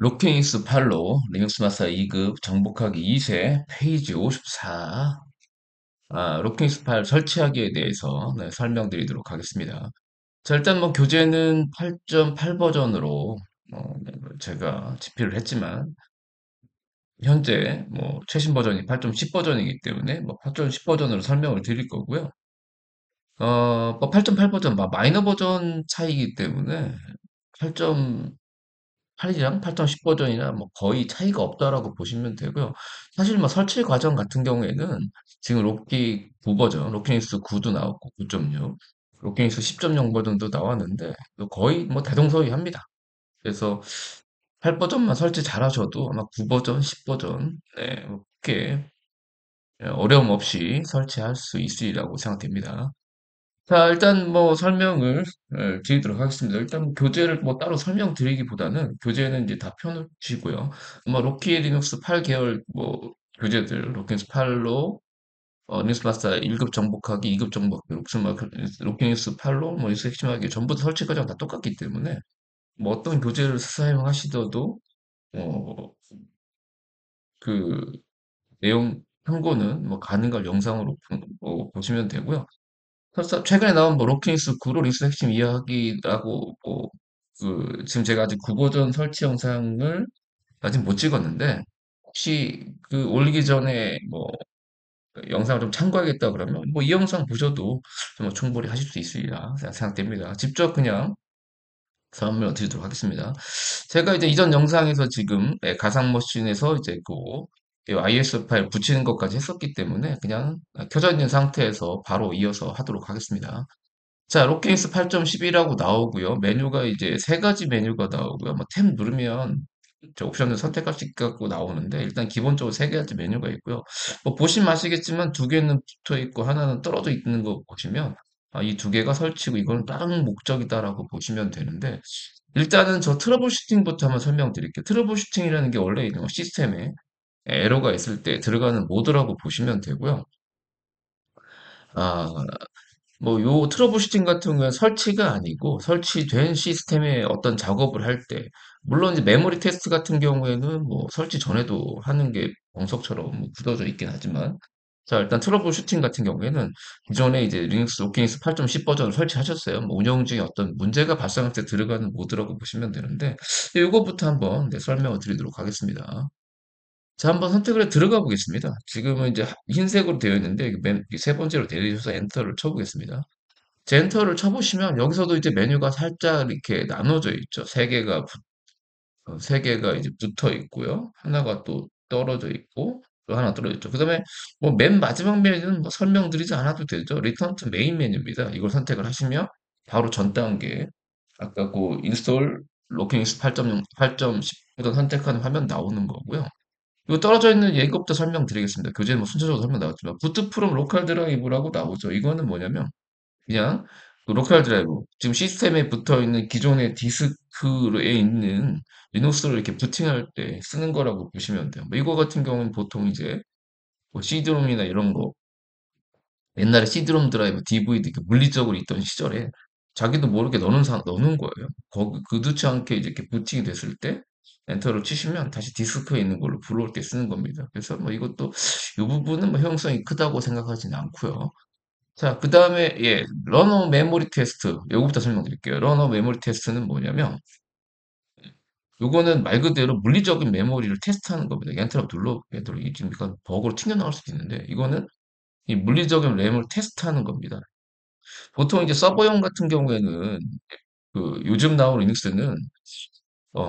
로킹익스 8로 리눅스 마스터 2급 정복하기 2세 페이지 54. 로킹익스 8 설치하기에 대해서 설명드리도록 하겠습니다. 자, 일단 뭐 교재는 8.8 버전으로 제가 집필을 했지만 현재 뭐 최신 버전이 8.10 버전이기 때문에 뭐 8.10 버전으로 설명을 드릴 거고요. 뭐 8.8 버전 마이너 버전 차이기 때문에 8이랑 8.10 버전이나 뭐 거의 차이가 없다라고 보시면 되고요. 사실 뭐 설치 과정 같은 경우에는 지금 로키 9 버전, 로키닉스 9도 나왔고 9.6, 로키닉스 10.0 버전도 나왔는데 거의 뭐 대동소이합니다. 그래서 8 버전만 설치 잘하셔도 아마 9 버전, 10 버전 뭐 그렇게 어려움 없이 설치할 수 있으리라고 생각됩니다. 자, 일단 뭐 설명을 드리도록 하겠습니다. 일단 교재를 뭐 따로 설명드리기보다는 교재는 이제 다 펴놓으시고요. 뭐 로키 리눅스 8 계열 뭐 교재들, 로키닉스 8로 리눅스 마스터 1급 정복하기, 2급 정복하기, 로키닉스 8로 뭐 리눅스 핵심하기 전부 다 설치 과정 다 똑같기 때문에 뭐 어떤 교재를 사용하시더라도 어, 그 내용 참고는 뭐 가능한 영상으로 보시면 되고요. 설사 최근에 나온 뭐 로킹스 구로 링스 핵심 이야기라고 뭐 지금 제가 아직 9버전 설치 영상을 아직 못 찍었는데 혹시 그 올리기 전에 뭐 영상을 좀 참고하겠다 그러면 뭐 이 영상 보셔도 좀 충분히 하실 수 있으리라 생각됩니다. 직접 그냥 설명을 드리도록 하겠습니다. 제가 이제 이전 영상에서 지금 가상 머신에서 이제 그 IS 파일 붙이는 것까지 했었기 때문에 그냥 켜져 있는 상태에서 바로 이어서 하도록 하겠습니다. 자, 로케이스 8.12라고 나오고요. 메뉴가 이제 세 가지 메뉴가 나오고요. 뭐 탭 누르면 저 옵션을 선택할 수 있고 나오는데 일단 기본적으로 세 가지 메뉴가 있고요. 뭐 보시면 아시겠지만 두 개는 붙어 있고 하나는 떨어져 있는 거 보시면 이 두 개가 설치고 이거는 다른 목적이다라고 보시면 되는데 일단은 저 트러블 슈팅부터 한번 설명드릴게요. 트러블 슈팅이라는 게 원래 있는 시스템에 에러가 있을 때 들어가는 모드라고 보시면 되고요. 아, 뭐, 요 트러블 슈팅 같은 경우는 설치가 아니고, 설치된 시스템에 어떤 작업을 할 때, 물론 이제 메모리 테스트 같은 경우에는 뭐, 설치 전에도 하는 게 정석처럼 뭐 굳어져 있긴 하지만, 자, 일단 트러블 슈팅 같은 경우에는 기존에 이제 리눅스 로키닉스 8.10 버전을 설치하셨어요. 뭐, 운영 중에 어떤 문제가 발생할 때 들어가는 모드라고 보시면 되는데, 이거부터 한번 설명을 드리도록 하겠습니다. 자, 한번 선택을 해 들어가 보겠습니다. 지금은 이제 흰색으로 되어 있는데, 세 번째로 내리셔서 엔터를 쳐보겠습니다. 엔터를 쳐보시면 여기서도 이제 메뉴가 살짝 이렇게 나눠져 있죠. 세 개가 이제 붙어 있고요. 하나가 또 떨어져 있고 또 하나 떨어져 있죠. 그다음에 뭐 맨 마지막 메뉴는 뭐 설명드리지 않아도 되죠. 리턴 투 메인 메뉴입니다. 이걸 선택을 하시면 바로 전 단계 아까 그 인스톨 로킹스 8.0, 8.10 버전 선택하는 화면 나오는 거고요. 이거 떨어져 있는 얘기부터 설명드리겠습니다. 교재는 뭐 순서적으로 설명 나왔지만 부트 프롬 로컬 드라이브라고 나오죠. 이거는 뭐냐면 그냥 그 로컬 드라이브 지금 시스템에 붙어 있는 기존의 디스크에 있는 리눅스를 이렇게 부팅할 때 쓰는 거라고 보시면 돼요. 뭐 이거 같은 경우는 보통 이제 뭐 CD롬이나 이런 거 옛날에 CD롬 드라이브, DVD 이렇게 물리적으로 있던 시절에 자기도 모르게 넣는 거예요. 거기 그렇지 않게 이제 이렇게 부팅이 됐을 때 엔터를 치시면 다시 디스크에 있는 걸로 불러올 때 쓰는 겁니다. 그래서 뭐 이것도 이 부분은 뭐 효용성이 크다고 생각하지는 않고요. 자, 그 다음에, 러너 메모리 테스트. 요거부터 설명드릴게요. 러너 메모리 테스트는 뭐냐면, 요거는 말 그대로 물리적인 메모리를 테스트하는 겁니다. 엔터를 눌러도 이 지금 약간 버그로 튕겨나올 수도 있는데, 이거는 이 물리적인 램을 테스트하는 겁니다. 보통 이제 서버용 같은 경우에는, 요즘 나오는 리눅스는,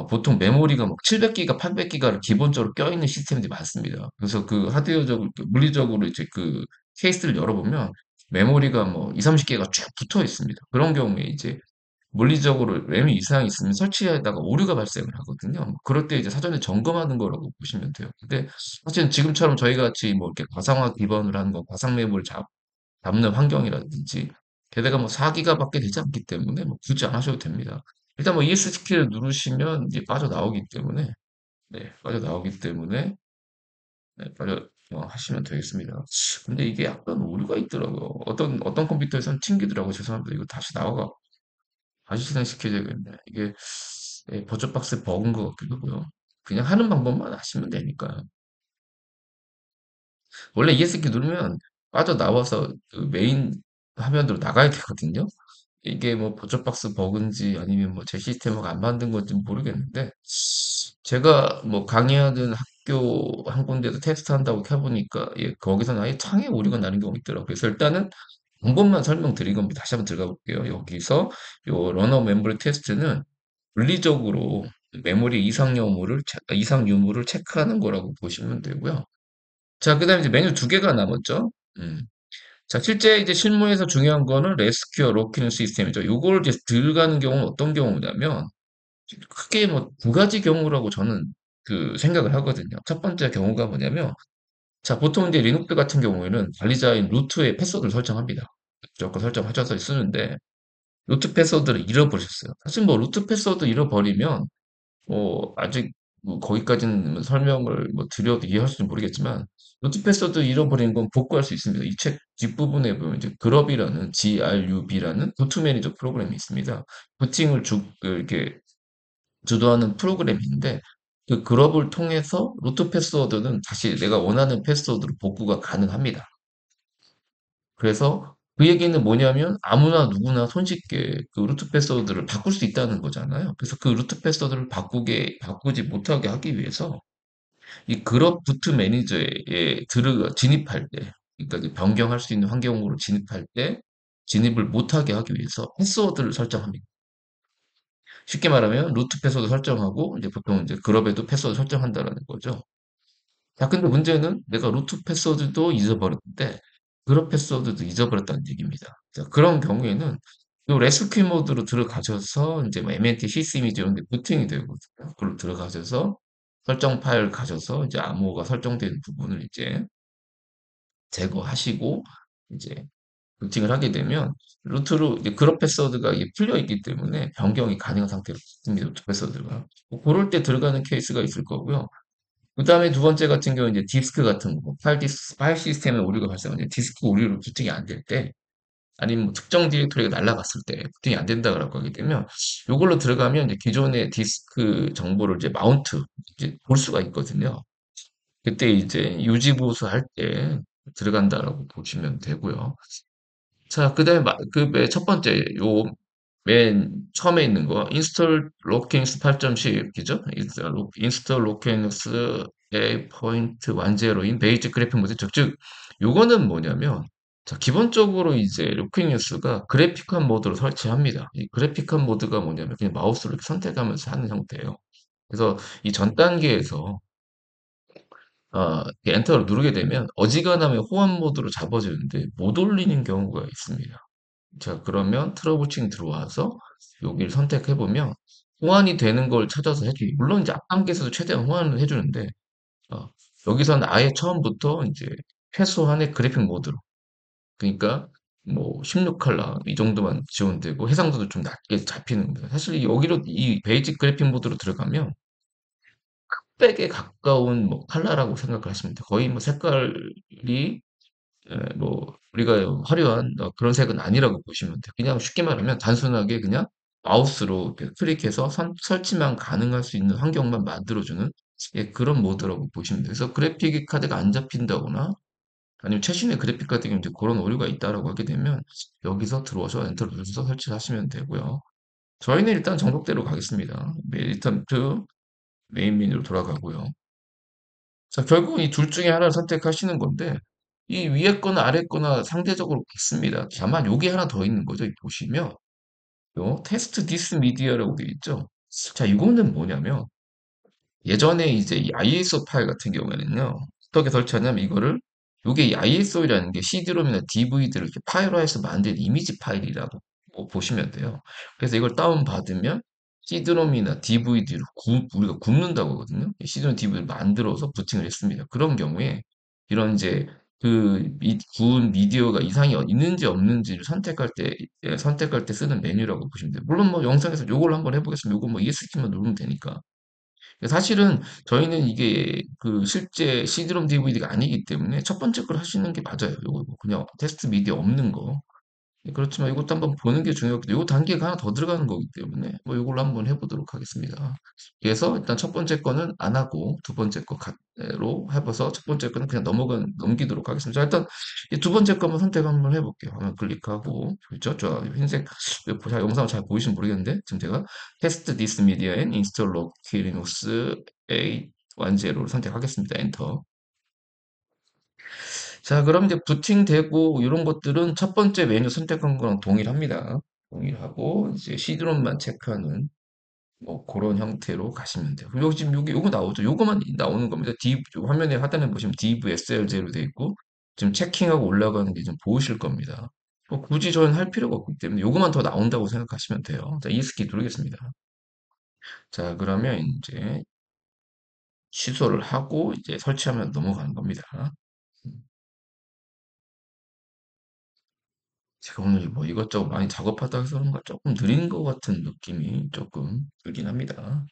보통 메모리가 막 700기가, 800기가를 기본적으로 껴있는 시스템들이 많습니다. 그래서 그 하드웨어적으로, 물리적으로 이제 그 케이스를 열어보면, 메모리가 뭐 2, 30개가 쭉 붙어 있습니다. 그런 경우에 이제 물리적으로 램이 이상이 있으면 설치에다가 오류가 발생을 하거든요. 뭐 그럴 때 이제 사전에 점검하는 거라고 보시면 돼요. 근데 사실 지금처럼 저희 같이 뭐 이렇게 가상화 기반으로 하는 거, 가상 메모를 잡는 환경이라든지 게다가 뭐 4기가밖에 되지 않기 때문에 뭐 굳이 안 하셔도 됩니다. 일단 뭐 ES 키를 누르시면 이제 빠져나오기 때문에 빠져나오기 때문에 빠져 하시면 되겠습니다. 근데 이게 약간 오류가 있더라고요. 어떤 컴퓨터에서는 튕기더라고요. 죄송합니다. 이거 다시 다시 실행시켜야겠네. 이게 버젓박스 버그인 것 같기도 하고요. 그냥 하는 방법만 아시면 되니까요. 원래 ESC 누르면 빠져나와서 그 메인 화면으로 나가야 되거든요. 이게 뭐 보조박스 버그인지 아니면 뭐 제 시스템하고 안 만든 건지 모르겠는데 제가 뭐 강의하는 학교 한 군데도 테스트 한다고 켜보니까 예, 거기서는 아예 창에 오류가 나는 경우가 있더라고요. 그래서 일단은 방법만 설명드린 겁니다. 다시 한번 들어가 볼게요. 여기서 요 러너 메모리 테스트는 물리적으로 메모리 이상 유무를 체크하는 거라고 보시면 되고요. 자, 그다음에 이제 메뉴 두 개가 남았죠. 음. 자, 실제 이제 실무에서 중요한 거는 레스큐어 로킹 시스템이죠. 요걸 이제 들어가는 경우는 어떤 경우냐면 크게 뭐 두 가지 경우라고 저는 그 생각을 하거든요. 첫 번째 경우가 뭐냐면 자, 보통 이제 리눅스 같은 경우에는 관리자인 루트의 패스워드를 설정합니다. 무조건 설정하셔서 쓰는데 루트 패스워드를 잃어버리셨어요. 사실 뭐 루트 패스워드 잃어버리면 아직 뭐 거기까지는 설명을 뭐 드려도 이해하실지 모르겠지만 루트 패스워드 잃어버린 건 복구할 수 있습니다. 이 책 뒷부분에 보면 이제 그럽이라는 GRUB라는 부트 매니저 프로그램이 있습니다. 부팅을 이렇게 주도하는 프로그램인데 그 그럽을 통해서 루트 패스워드는 다시 내가 원하는 패스워드로 복구가 가능합니다. 그래서 그 얘기는 뭐냐면 아무나 누구나 손쉽게 그 루트 패스워드를 바꿀 수 있다는 거잖아요. 그래서 그 루트 패스워드를 바꾸지 못하게 하기 위해서 이 그룹 부트 매니저에 진입할 때, 그러니까 그 변경할 수 있는 환경으로 진입할 때 진입을 못하게 하기 위해서 패스워드를 설정합니다. 쉽게 말하면 루트 패스워드 설정하고 이제 보통 이제 그룹에도 패스워드 설정한다라는 거죠. 자, 근데 문제는 내가 루트 패스워드도 잊어버렸는데 그룹 패스워드도 잊어버렸다는 얘기입니다. 자, 그런 경우에는 이 레스큐 모드로 들어가셔서 이제 뭐 MNT, CC이미지 이런 게 부팅이 되거든요. 그걸 들어가셔서 설정 파일 가셔서 이제 암호가 설정된 부분을 이제 제거하시고 이제 부팅을 하게 되면 루트로 이제 그룹 패스워드가 이게 풀려 있기 때문에 변경이 가능한 상태로 있습니다. 루트 패스워드가. 뭐 그럴 때 들어가는 케이스가 있을 거고요. 그 다음에 두 번째 같은 경우는 이제 디스크 같은 거, 파일 시스템에 오류가 발생하면 디스크 오류로 부팅이 안 될 때, 아니면 뭐 특정 디렉토리가 날아갔을 때 부팅이 안 된다고 하게 되면, 이걸로 들어가면 이제 기존의 디스크 정보를 이제 마운트, 이제 볼 수가 있거든요. 그때 이제 유지 보수할 때 들어간다라고 보시면 되고요. 자, 그다음에 그첫 번째 요 맨 처음에 있는 거 인스톨 로킹스 8.10이죠? 인스톨 로킹스 A 포인트 10인 베이직 그래픽 모드 즉 요거는 뭐냐면 자, 기본적으로 이제 로킹뉴스가 그래픽한 모드로 설치합니다. 이 그래픽한 모드가 뭐냐면 그냥 마우스로 이렇게 선택하면서 하는 형태예요. 그래서 이 전 단계에서 엔터를 누르게 되면 어지간하면 호환 모드로 잡아주는데 못 올리는 경우가 있습니다. 자, 그러면 트러블팅 들어와서 여기를 선택해 보면 호환이 되는 걸 찾아서 해주기. 물론 이제 앞 단계에서도 최대한 호환을 해주는데 어, 여기서는 아예 처음부터 이제 최소한의 그래픽 모드로 그러니까 뭐 16컬러 이 정도만 지원되고 해상도도 좀 낮게 잡히는 겁니다. 사실 여기로 이 베이직 그래픽 모드로 들어가면 흑백에 가까운 뭐 컬러라고 생각을 하시면 돼요. 거의 뭐 색깔이 뭐 우리가 화려한 그런 색은 아니라고 보시면 돼요. 그냥 쉽게 말하면 단순하게 그냥 마우스로 이렇게 클릭해서 설치만 가능할 수 있는 환경만 만들어주는 예, 그런 모드라고 보시면 돼요. 그래서 그래픽 카드가 안 잡힌다거나 아니면 최신의 그래픽 카드에 이제 그런 오류가 있다라고 하게 되면 여기서 들어와서 엔터를 누르셔서 설치하시면 되고요. 저희는 일단 정석대로 가겠습니다. 리턴 투 메인 메뉴로 돌아가고요. 자, 결국은 이 둘 중에 하나를 선택하시는 건데, 이 위에 거나 아래 거나 상대적으로 같습니다. 다만 요게 하나 더 있는 거죠. 이 보시면, 요 테스트 디스 미디어라고 되어 있죠. 자, 이거는 뭐냐면, 예전에 이제 이 ISO 파일 같은 경우에는요, 어떻게 설치하냐면 이거를, 요게 이 ISO라는 게 CD롬이나 DVD를 이렇게 파일화해서 만든 이미지 파일이라고 보시면 돼요. 그래서 이걸 다운받으면 CD롬이나 DVD로 우리가 굽는다고 하거든요. CD롬, DVD를 만들어서 부팅을 했습니다. 그런 경우에 이런 이제 구운 미디어가 이상이 있는지 없는지를 선택할 때 쓰는 메뉴라고 보시면 돼요. 물론 뭐 영상에서 요걸 한번 해보겠습니다. 요거 뭐 ESK만 누르면 되니까. 사실은 저희는 이게 그 실제 CD롬 DVD가 아니기 때문에 첫 번째 걸 하시는 게 맞아요. 요거 뭐 그냥 테스트 미디어 없는 거. 그렇지만 이것도 한번 보는 게 중요하겠죠. 요 단계가 하나 더 들어가는 거기 때문에 뭐 이걸로 한번 해보도록 하겠습니다. 그래서 일단 첫 번째 거는 안 하고 두 번째 거로 해봐서 첫 번째 거는 그냥 넘기도록 하겠습니다. 자, 일단 이 두 번째 거 한번 선택 한번 해볼게요. 화면 클릭하고 그렇죠? 저 흰색 자, 영상 잘 보이시면 모르겠는데 지금 제가 테스트 디스 미디어 앤 인스톨 로키 리눅스 810를 선택하겠습니다. 엔터. 자, 그럼 이제 부팅되고 이런 것들은 첫 번째 메뉴 선택한 거랑 동일합니다. 동일하고 이제 시드롬만 체크하는 뭐 그런 형태로 가시면 돼요. 그리고 지금 여기 요거 나오죠. 요거만 나오는 겁니다. 화면에 하단에 보시면 div SLJ로 되어 있고 지금 체킹하고 올라가는 게 좀 보이실 겁니다. 뭐 굳이 저는 할 필요가 없기 때문에 요거만 더 나온다고 생각하시면 돼요. 자, ES키 누르겠습니다. 자, 그러면 이제 취소를 하고 이제 설치하면 넘어가는 겁니다. 제가 오늘 뭐 이것저것 많이 작업하다 해서 그런가 조금 느린 것 같은 느낌이 조금 들긴 합니다.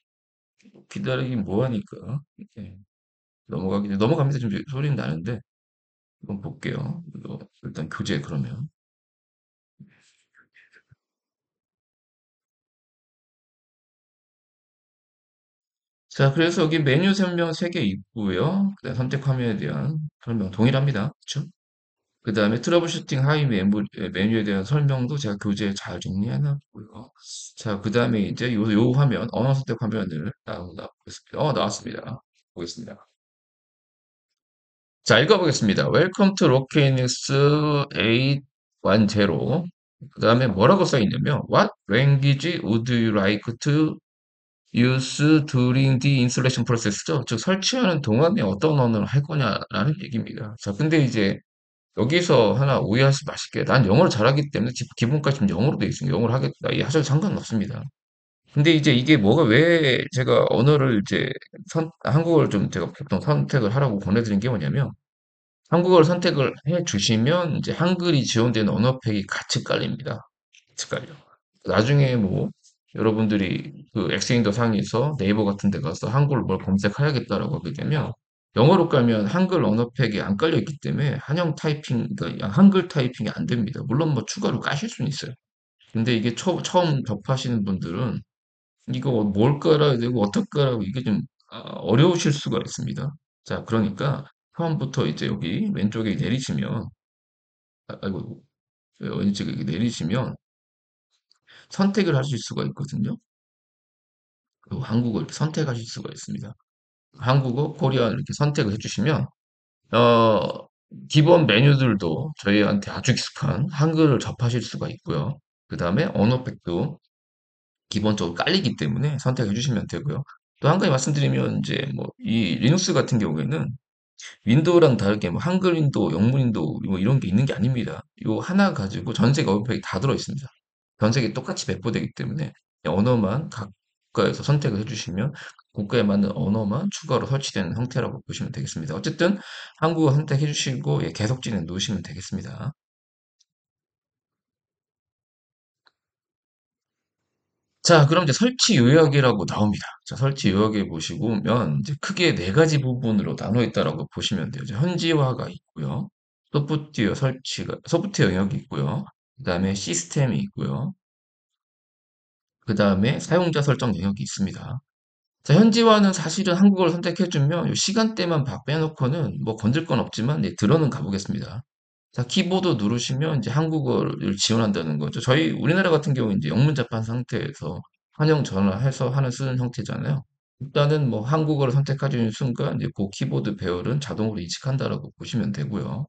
기다리긴 뭐하니까. 이렇게 넘어갑니다. 지금 소리는 나는데, 한번 볼게요. 이거 일단 교재 그러면. 자, 그래서 여기 메뉴 설명 3개 있고요. 그다음 선택 화면에 대한 설명 동일합니다. 그렇죠? 그 다음에 트러블 슈팅 하위 메뉴에 대한 설명도 제가 교재에 잘 정리해놨고요. 자, 그 다음에 이제 요 화면, 언어 선택 화면을 나오겠습니다. 나왔습니다. 보겠습니다. 자, 읽어보겠습니다. Welcome to Rocklinux 810. 그 다음에 뭐라고 써있냐면, What language would you like to use during the installation process죠? 즉, 설치하는 동안에 어떤 언어를 할 거냐라는 얘기입니다. 자, 근데 이제 여기서 하나 오해하지 마실게요. 난 영어를 잘하기 때문에 기본까지 좀 영어로 돼 있으니까 영어를 하겠다. 이 하셔도 상관은 없습니다. 근데 이제 이게 뭐가 왜 제가 언어를 이제 한국어를 좀 제가 보통 선택을 하라고 권해드린 게 뭐냐면 한국어를 선택을 해 주시면 이제 한글이 지원되는 언어팩이 같이 깔립니다. 같이 깔려. 나중에 뭐 여러분들이 그 엑스인더 상에서 네이버 같은 데 가서 한글로 뭘 검색해야겠다라고 하게 되면 영어로 깔면 한글 언어팩이 안 깔려 있기 때문에 한영 타이핑, 그러니까 한글 타이핑이 안 됩니다. 물론 뭐 추가로 까실 수는 있어요. 근데 이게 처음 접하시는 분들은 이거 뭘 깔아야 되고 어떻게 깔아고 이게 좀 어려우실 수가 있습니다. 자, 그러니까 처음부터 이제 여기 왼쪽에 내리시면 아이고 왼쪽에 이렇게 내리시면 선택을 하실 수가 있거든요. 그 한국어 이렇게 선택하실 수가 있습니다. 한국어, 코리안 이렇게 선택을 해주시면 어, 기본 메뉴들도 저희한테 아주 익숙한 한글을 접하실 수가 있고요. 그 다음에 언어팩도 기본적으로 깔리기 때문에 선택해 주시면 되고요. 또 한 가지 말씀드리면 이제 뭐 이 리눅스 같은 경우에는 윈도우랑 다르게 뭐 한글 윈도우, 영문 윈도우 뭐 이런 게 있는 게 아닙니다. 요 하나 가지고 전 세계 어플이 다 들어 있습니다. 전 세계 똑같이 배포되기 때문에 언어만 각국가에서 선택을 해주시면 국가에 맞는 언어만 추가로 설치되는 형태라고 보시면 되겠습니다. 어쨌든 한국어 선택해 주시고 예, 계속 진행 누르시면 되겠습니다. 자, 그럼 이제 설치 요약이라고 나옵니다. 자, 설치 요약에 보시면 이제 크게 네 가지 부분으로 나눠 있다라고 보시면 돼요. 이제 현지화가 있고요. 소프트웨어 영역이 있고요. 그 다음에 시스템이 있고요. 그 다음에 사용자 설정 영역이 있습니다. 자, 현지화는 사실은 한국어를 선택해주면 요 시간대만 빼놓고는 뭐 건들 건 없지만 네, 들어는 가보겠습니다. 자, 키보드 누르시면 이제 한국어를 지원한다는 거죠. 저희 우리나라 같은 경우는 이제 영문자판 상태에서 환영 전화해서 쓰는 형태잖아요. 일단은 뭐 한국어를 선택하시는 순간 이제 그 키보드 배열은 자동으로 인식한다라고 보시면 되고요.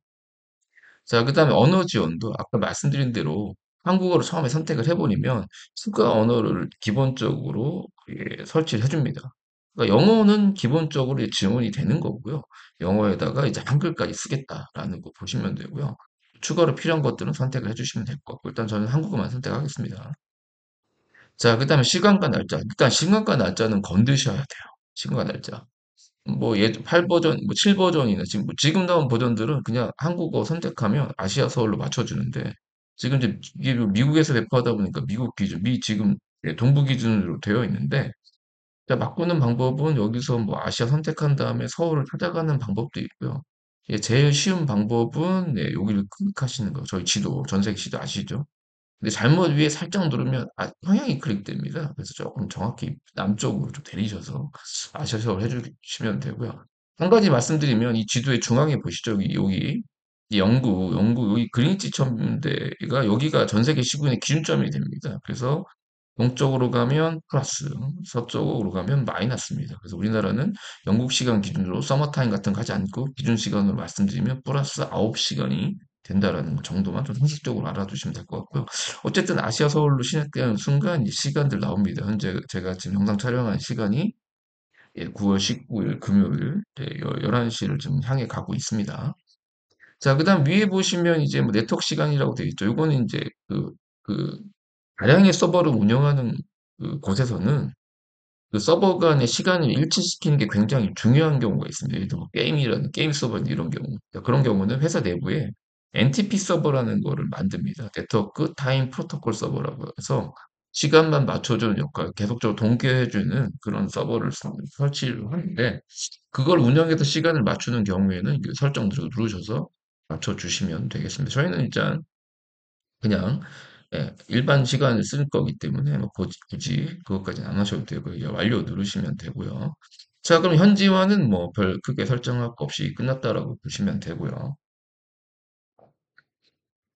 자, 그 다음에 언어 지원도 아까 말씀드린 대로 한국어를 처음에 선택을 해버리면 추가 언어를 기본적으로 설치를 해줍니다. 그러니까 영어는 기본적으로 지원이 되는 거고요. 영어에다가 이제 한글까지 쓰겠다라는 거 보시면 되고요. 추가로 필요한 것들은 선택을 해주시면 될 것 같고, 일단 저는 한국어만 선택하겠습니다. 자, 그 다음에 시간과 날짜. 일단 시간과 날짜는 건드셔야 돼요. 시간과 날짜. 뭐 8버전, 뭐 7버전이나 지금 나온 버전들은 그냥 한국어 선택하면 아시아 서울로 맞춰주는데 지금 이제 이게 미국에서 배포하다 보니까 미국 기준, 지금 동부 기준으로 되어 있는데 자, 바꾸는 방법은 여기서 뭐 아시아 선택한 다음에 서울을 찾아가는 방법도 있고요. 예, 제일 쉬운 방법은 네, 여기를 클릭하시는 거. 저희 지도, 전세계 지도 아시죠? 근데 잘못 위에 살짝 누르면 형향이 클릭됩니다. 그래서 조금 정확히 남쪽으로 좀 내리셔서 아셔서 해주시면 되고요. 한 가지 말씀드리면 이 지도의 중앙에 보시죠. 여기 이 영국 여기 그린위치 천대가 여기가 전 세계 시군의 기준점이 됩니다. 그래서 동쪽으로 가면 플러스, 서쪽으로 가면 마이너스입니다. 그래서 우리나라는 영국 시간 기준으로 서머타임 같은 거 하지 않고 기준 시간으로 말씀드리면 플러스 9시간이 된다라는 정도만 좀 상식적으로 알아두시면 될 것 같고요. 어쨌든 아시아 서울로 시작되는 순간 이 시간들 나옵니다. 현재 제가 지금 영상 촬영한 시간이 9월 19일 금요일 11시를 지금 향해 가고 있습니다. 자, 그다음 위에 보시면 이제 뭐 네트워크 시간이라고 되어 있죠. 요거는 이제 그 다량의 서버를 운영하는 그 곳에서는 그 서버 간의 시간을 일치시키는 게 굉장히 중요한 경우가 있습니다. 예를 들어 뭐 게임이라는 게임 서버 이런 경우. 그러니까 그런 경우는 회사 내부에 NTP 서버라는 거를 만듭니다. 네트워크 타임 프로토콜 서버라고 해서 시간만 맞춰주는 역할, 계속적으로 동기화해주는 그런 서버를 설치를 하는데 그걸 운영해서 시간을 맞추는 경우에는 그 설정들을 누르셔서 맞춰주시면 되겠습니다. 저희는 일단 그냥 일반 시간을 쓸 거기 때문에 뭐 굳이 그것까지는 안 하셔도 되고요. 이제 완료 누르시면 되고요. 자, 그럼 현지화는 뭐 별 크게 설정할 거 없이 끝났다라고 보시면 되고요.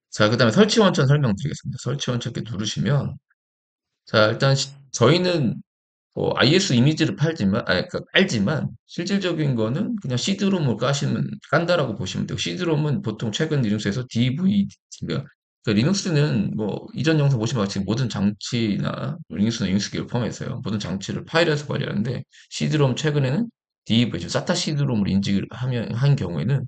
자, 그 다음에 설치 원천 설명드리겠습니다. 설치 원천 이렇게 누르시면 자, 일단 저희는 IS 이미지를 그러니까 깔지만 실질적인 거는 그냥 시드롬을 깐다라고 보시면 되고 시드롬은 보통 최근 리눅스에서 DV 그러니까 리눅스는 뭐 이전 영상 보시면 같이 모든 장치나 리눅스나 유닉스기를 포함해서요 모든 장치를 파일에서 관리하는데 시드롬 최근에는 DV 사타 시드롬을 인식을 하면 한 경우에는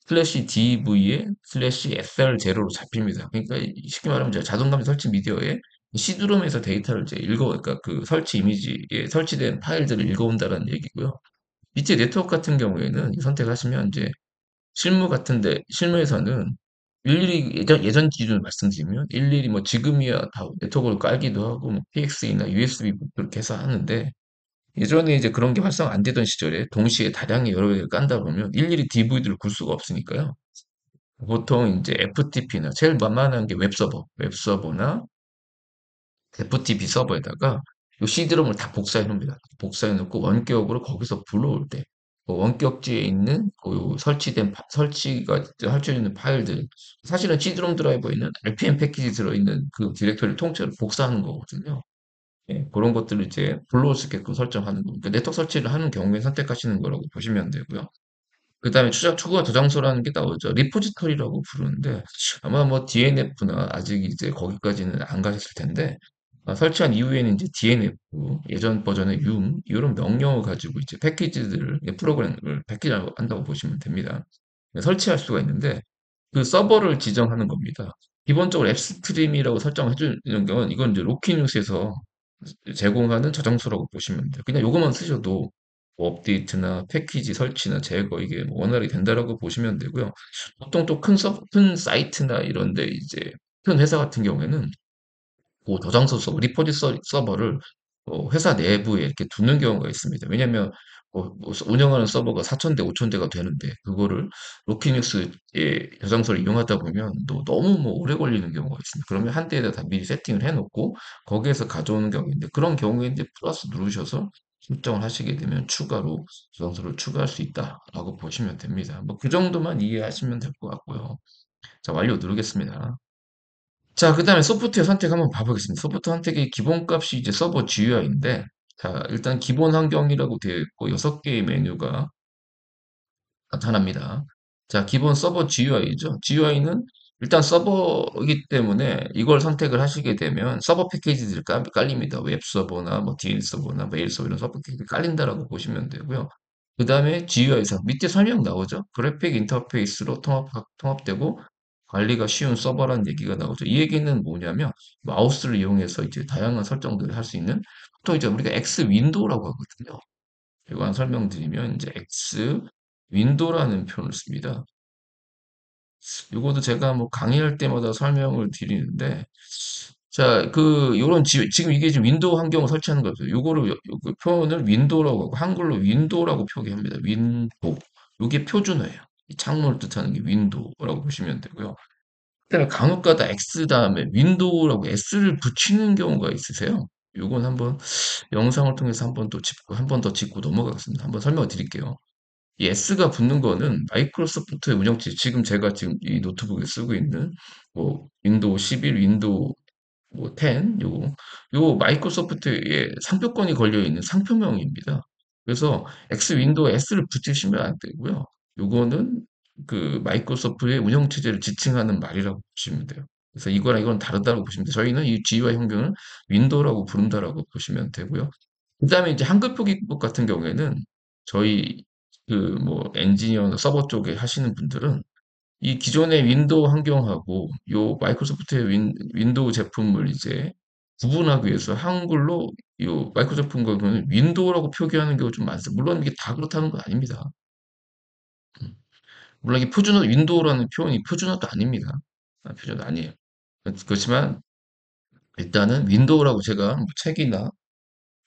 슬래시 DV에 슬래시 SR0로 잡힙니다. 그러니까 쉽게 말하면 제가 자동감지 설치 미디어에 C드롬에서 데이터를 이제 그러니까 그 설치 이미지에 설치된 파일들을 읽어온다는 얘기고요. 밑에 네트워크 같은 경우에는 선택하시면 이제 실무에서는 일일이 예전 기준을 말씀드리면 일일이 뭐 지금이야 다 네트워크를 깔기도 하고 뭐 PX나 USB 그렇게 해서 하는데 예전에 이제 그런 게 활성 안 되던 시절에 동시에 다량의 여러 개를 깐다 보면 일일이 DVD를 굴 수가 없으니까요. 보통 이제 FTP나 제일 만만한 게 웹서버나 FTP 서버에다가 이 C드럼을 다 복사해 놓습니다. 복사해 놓고 원격으로 거기서 불러올 때 원격지에 있는 그 설치가 할 수 있는 파일들 사실은 C드럼 드라이버에는 RPM 패키지 들어있는 그 디렉터리 통째로 복사하는 거거든요. 예, 그런 것들을 이제 불러올 수 있게끔 설정하는 겁니다. 네트워크 설치를 하는 경우에 선택하시는 거라고 보시면 되고요. 그 다음에 추가 저장소라는 게 나오죠. 리포지터리라고 부르는데 아마 뭐 DNF나 아직 이제 거기까지는 안 가셨을 텐데 설치한 이후에는 이제 DNF 예전 버전의 이런 명령을 가지고 이제 패키지들을 프로그램을 패키지한다고 보시면 됩니다. 설치할 수가 있는데 그 서버를 지정하는 겁니다. 기본적으로 앱스트림이라고 설정해 주는 경우는 이건 이제 로키뉴스에서 제공하는 저장소라고 보시면 돼요. 그냥 요것만 쓰셔도 뭐 업데이트나 패키지 설치나 제거 이게 뭐 원활히 된다라고 보시면 되고요. 보통 또 큰 사이트나 이런데 이제 큰 회사 같은 경우에는 그 저장소 리포지 서버를 회사 내부에 이렇게 두는 경우가 있습니다. 왜냐하면 뭐 운영하는 서버가 4,000대, 5,000대가 되는데 그거를 로키닉스의 저장소를 이용하다 보면 또 너무 뭐 오래 걸리는 경우가 있습니다. 그러면 한 대에다 다 미리 세팅을 해놓고 거기에서 가져오는 경우인데 그런 경우에 이제 플러스 누르셔서 설정을 하시게 되면 추가로 저장소를 추가할 수 있다라고 보시면 됩니다. 뭐 그 정도만 이해하시면 될 것 같고요. 자, 완료 누르겠습니다. 자, 그 다음에 소프트웨어 선택 한번 봐보겠습니다. 소프트웨어 선택의 기본값이 이제 서버 GUI인데, 자, 일단 기본 환경이라고 되어 있고, 6개의 메뉴가 나타납니다. 자, 기본 서버 GUI죠. GUI는 일단 서버이기 때문에 이걸 선택을 하시게 되면 서버 패키지들이 깔립니다. 웹 서버나 뭐 DN 서버나 메일 서버 이런 서버 패키지 깔린다라고 보시면 되고요. 그 다음에 GUI상 밑에 설명 나오죠. 그래픽 인터페이스로 통합되고 관리가 쉬운 서버라는 얘기가 나오죠. 이 얘기는 뭐냐면 마우스를 이용해서 이제 다양한 설정들을 할 수 있는 보통 이제 우리가 X 윈도우라고 하거든요. 이거 한 설명드리면 이제 X 윈도라는 표현을 씁니다. 이것도 제가 뭐 강의할 때마다 설명을 드리는데 자, 요런 지금 이게 지금 윈도우 환경을 설치하는 거죠. 요거를 그 표현을 윈도우라고 하고 한글로 윈도우라고 표기합니다. 윈도우. 요게 표준어예요. 이 창문을 뜻하는 게 윈도우라고 보시면 되고요. 그다음에 간혹가다 X 다음에 윈도우라고 S를 붙이는 경우가 있으세요. 요건 한번 영상을 통해서 한번 또 짚고 한 번 더 짚고 넘어가겠습니다. 한번 설명을 드릴게요. 이 S가 붙는 거는 마이크로소프트의 운영체, 지금 제가 지금 이 노트북에 쓰고 있는 뭐 윈도우 11, 윈도우 뭐 10, 요 마이크로소프트의 상표권이 걸려 있는 상표명입니다. 그래서 X 윈도우 S를 붙이시면 안 되고요. 요거는 그 마이크로소프트의 운영 체제를 지칭하는 말이라고 보시면 돼요. 그래서 이거랑 이건 다르다고 보시면 돼요. 저희는 이 GUI 환경을 윈도우라고 부른다라고 보시면 되고요. 그다음에 이제 한글 표기법 같은 경우에는 저희 그 뭐 엔지니어나 서버 쪽에 하시는 분들은 이 기존의 윈도우 환경하고 요 마이크로소프트의 윈도우 제품을 이제 구분하기 위해서 한글로 요 마이크로소프트 같은 윈도우라고 표기하는 경우가 좀 많습니다. 물론 이게 다 그렇다는 건 아닙니다. 물론 이게 표준어 윈도우라는 표현이 표준어도 아닙니다. 표준어도 아니에요. 그렇지만 일단은 윈도우라고 제가 뭐 책이나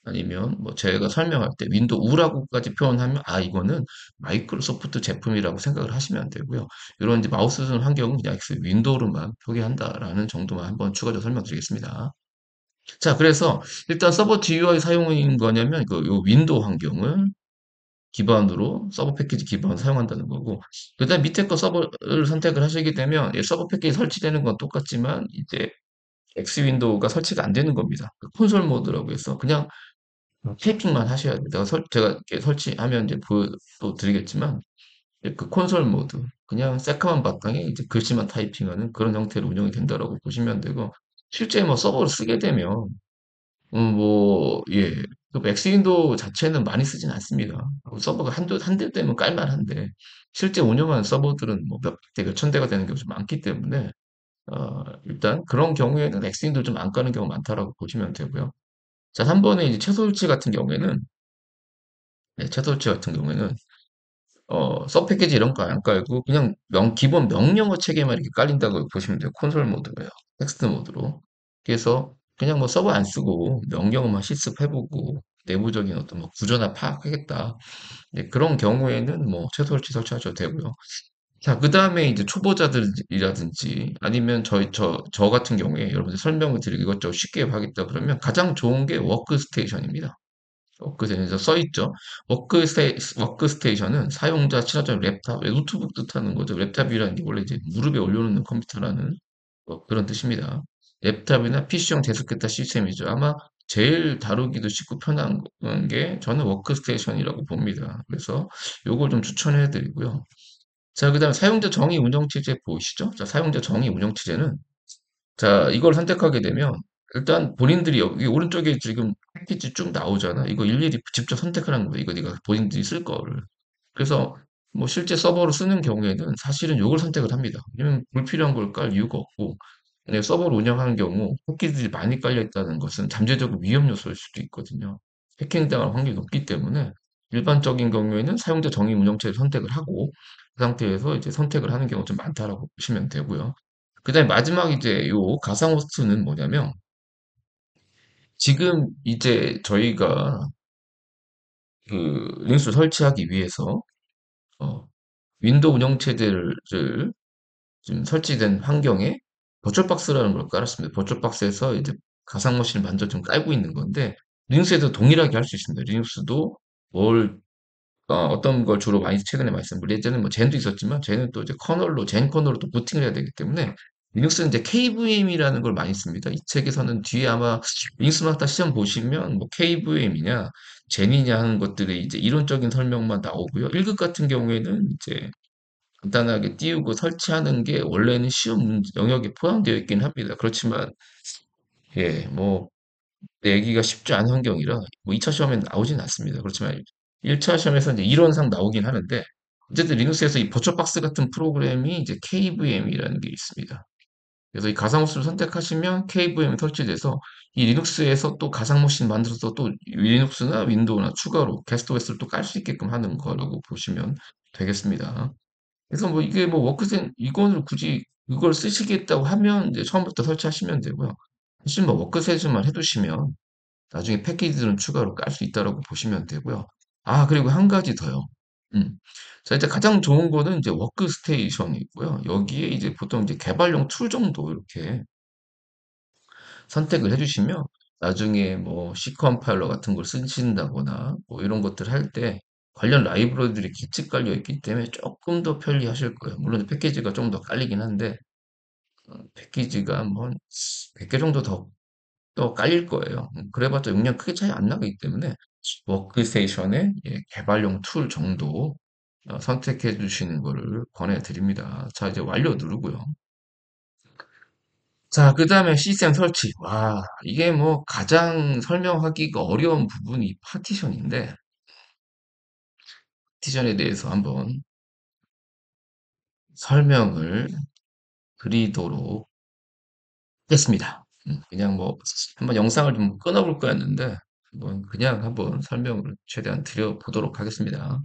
아니면 뭐 제가 설명할 때 윈도우라고까지 표현하면 아 이거는 마이크로소프트 제품이라고 생각을 하시면 되고요. 이런 이제 마우스 쓰는 환경은 그냥 윈도우로만 표기한다라는 정도만 한번 추가적으로 설명드리겠습니다. 자, 그래서 일단 서버 GUI 사용인 거냐면 요 윈도우 환경을 기반으로 서버 패키지 기반으로 사용한다는 거고, 그다음 밑에 거 서버를 선택을 하시게 되면 서버 패키지 설치되는 건 똑같지만 이제 X 윈도우가 설치가 안 되는 겁니다. 그 콘솔 모드라고 해서 그냥 테이핑만 하셔야 돼요. 제가 이렇게 설치하면 이제 보여드리겠지만, 그 콘솔 모드, 그냥 새까만 바탕에 이제 글씨만 타이핑하는 그런 형태로 운영이 된다라고 보시면 되고, 실제 뭐 서버를 쓰게 되면, 예, 그 맥스윈도우 자체는 많이 쓰진 않습니다. 서버가 한 대 되면 깔만한데, 실제 운영하는 서버들은 뭐 몇 대, 몇 천 대가 되는 경우가 좀 많기 때문에, 일단 그런 경우에는 엑스윈도우 좀 안 까는 경우가 많다라고 보시면 되고요. 자, 3번에 이제 최소 설치 같은 경우에는 채소치 같은 경우에는 서브 패키지 이런 거 안 깔고 그냥 기본 명령어 체계만 이렇게 깔린다고 보시면 돼요. 콘솔 모드로요. 텍스트 모드로. 그래서 그냥 뭐 서버 안 쓰고 명령어만 실습해보고 내부적인 어떤 뭐 구조나 파악하겠다. 네, 그런 경우에는 뭐 최소 설치하셔도 되고요. 자, 그 다음에 이제 초보자들이라든지 아니면 저 같은 경우에 여러분들 설명을 드리기 이것저것 쉽게 하겠다 그러면 가장 좋은 게 워크스테이션입니다. 워크스테이션 써 있죠. 워크스테이션은 사용자 친화적 랩탑, 노트북 뜻하는 거죠. 랩탑이라는 게 원래 이제 무릎에 올려놓는 컴퓨터라는 그런 뜻입니다. 랩탑이나 PC용 데스크탑 시스템이죠. 아마 제일 다루기도 쉽고 편한 게 저는 워크스테이션이라고 봅니다. 그래서 요걸 좀 추천해 드리고요. 자, 그다음에 사용자 정의 운영 체제 보이시죠? 자, 사용자 정의 운영 체제는 자, 이걸 선택하게 되면 일단 본인들이 여기 오른쪽에 지금 패키지 쭉 나오잖아. 이거 일일이 직접 선택을 하는 거야. 이거 네가 본인들이 쓸 거를. 그래서 뭐 실제 서버로 쓰는 경우에는 사실은 이걸 선택을 합니다. 왜냐면 불필요한 걸 깔 이유가 없고 만약에 서버를 운영하는 경우 쿠키들이 많이 깔려 있다는 것은 잠재적 위험 요소일 수도 있거든요. 해킹당할 확률이 높기 때문에 일반적인 경우에는 사용자 정의 운영체를 선택을 하고 그 상태에서 이제 선택을 하는 경우가 좀 많다라고 보시면 되고요. 그다음에 마지막 이제 요 가상 호스트는 뭐냐면 지금 이제 저희가 그 리눅스를 설치하기 위해서 어, 윈도우 운영 체제를 지금 설치된 환경에 버추얼박스라는 걸 깔았습니다. 버추얼박스에서 이제 가상 머신을 만들어 좀 깔고 있는 건데 리눅스에도 동일하게 할 수 있습니다. 리눅스도 뭘 어떤 걸 주로 많이 최근에 말씀을 예전에 뭐 젠도 있었지만 젠은 또 이제 젠 커널로 또 부팅을 해야 되기 때문에 리눅스는 이제 KVM이라는 걸 많이 씁니다. 이 책에서는 뒤에 아마 리눅스 마스터 시험 보시면 뭐 KVM이냐 젠이냐 하는 것들의 이제 이론적인 설명만 나오고요. 1급 같은 경우에는 이제 간단하게 띄우고 설치하는 게 원래는 시험 영역에 포함되어 있긴 합니다. 그렇지만 예, 뭐 내기가 쉽지 않은 환경이라 뭐 2차 시험에 나오진 않습니다. 그렇지만 1차 시험에서 이제 이론상 나오긴 하는데 어쨌든 리눅스에서 이 버추얼박스 같은 프로그램이 이제 KVM이라는 게 있습니다. 그래서 이 가상호스를 선택하시면 KVM이 설치돼서 이 리눅스에서 또 가상머신 만들어서 또 리눅스나 윈도우나 추가로 게스트 OS를 또 깔 수 있게끔 하는 거라고 보시면 되겠습니다. 그래서 뭐 이게 뭐 워크센 이건을 굳이 이걸 쓰시겠다고 하면 이제 처음부터 설치하시면 되고요. 사실 뭐 워크셋만 해두시면 나중에 패키지들은 추가로 깔 수 있다라고 보시면 되고요. 아, 그리고 한 가지 더요. 음. 자, 이제 가장 좋은 거는 이제 워크스테이션이고요. 여기에 이제 보통 이제 개발용 툴 정도 이렇게 선택을 해주시면 나중에 뭐 C 컴파일러 같은 걸 쓰신다거나 뭐 이런 것들 할 때 관련 라이브러리들이 같이 깔려 있기 때문에 조금 더 편리하실 거예요. 물론 패키지가 좀 더 깔리긴 한데 패키지가 뭐 100개 정도 더 깔릴 거예요. 그래봤자 용량 크게 차이 안 나기 때문에 워크스테이션의 예, 개발용 툴 정도 선택해 주시는 거를 권해드립니다. 자, 이제 완료 누르고요. 자, 그 다음에 시스템 설치. 와, 이게 뭐 가장 설명하기가 어려운 부분이 파티션인데, 파티션에 대해서 한번 설명을 드리도록 하겠습니다. 그냥 뭐 한번 영상을 좀 끊어볼 거였는데, 그냥 한번 설명을 최대한 드려보도록 하겠습니다.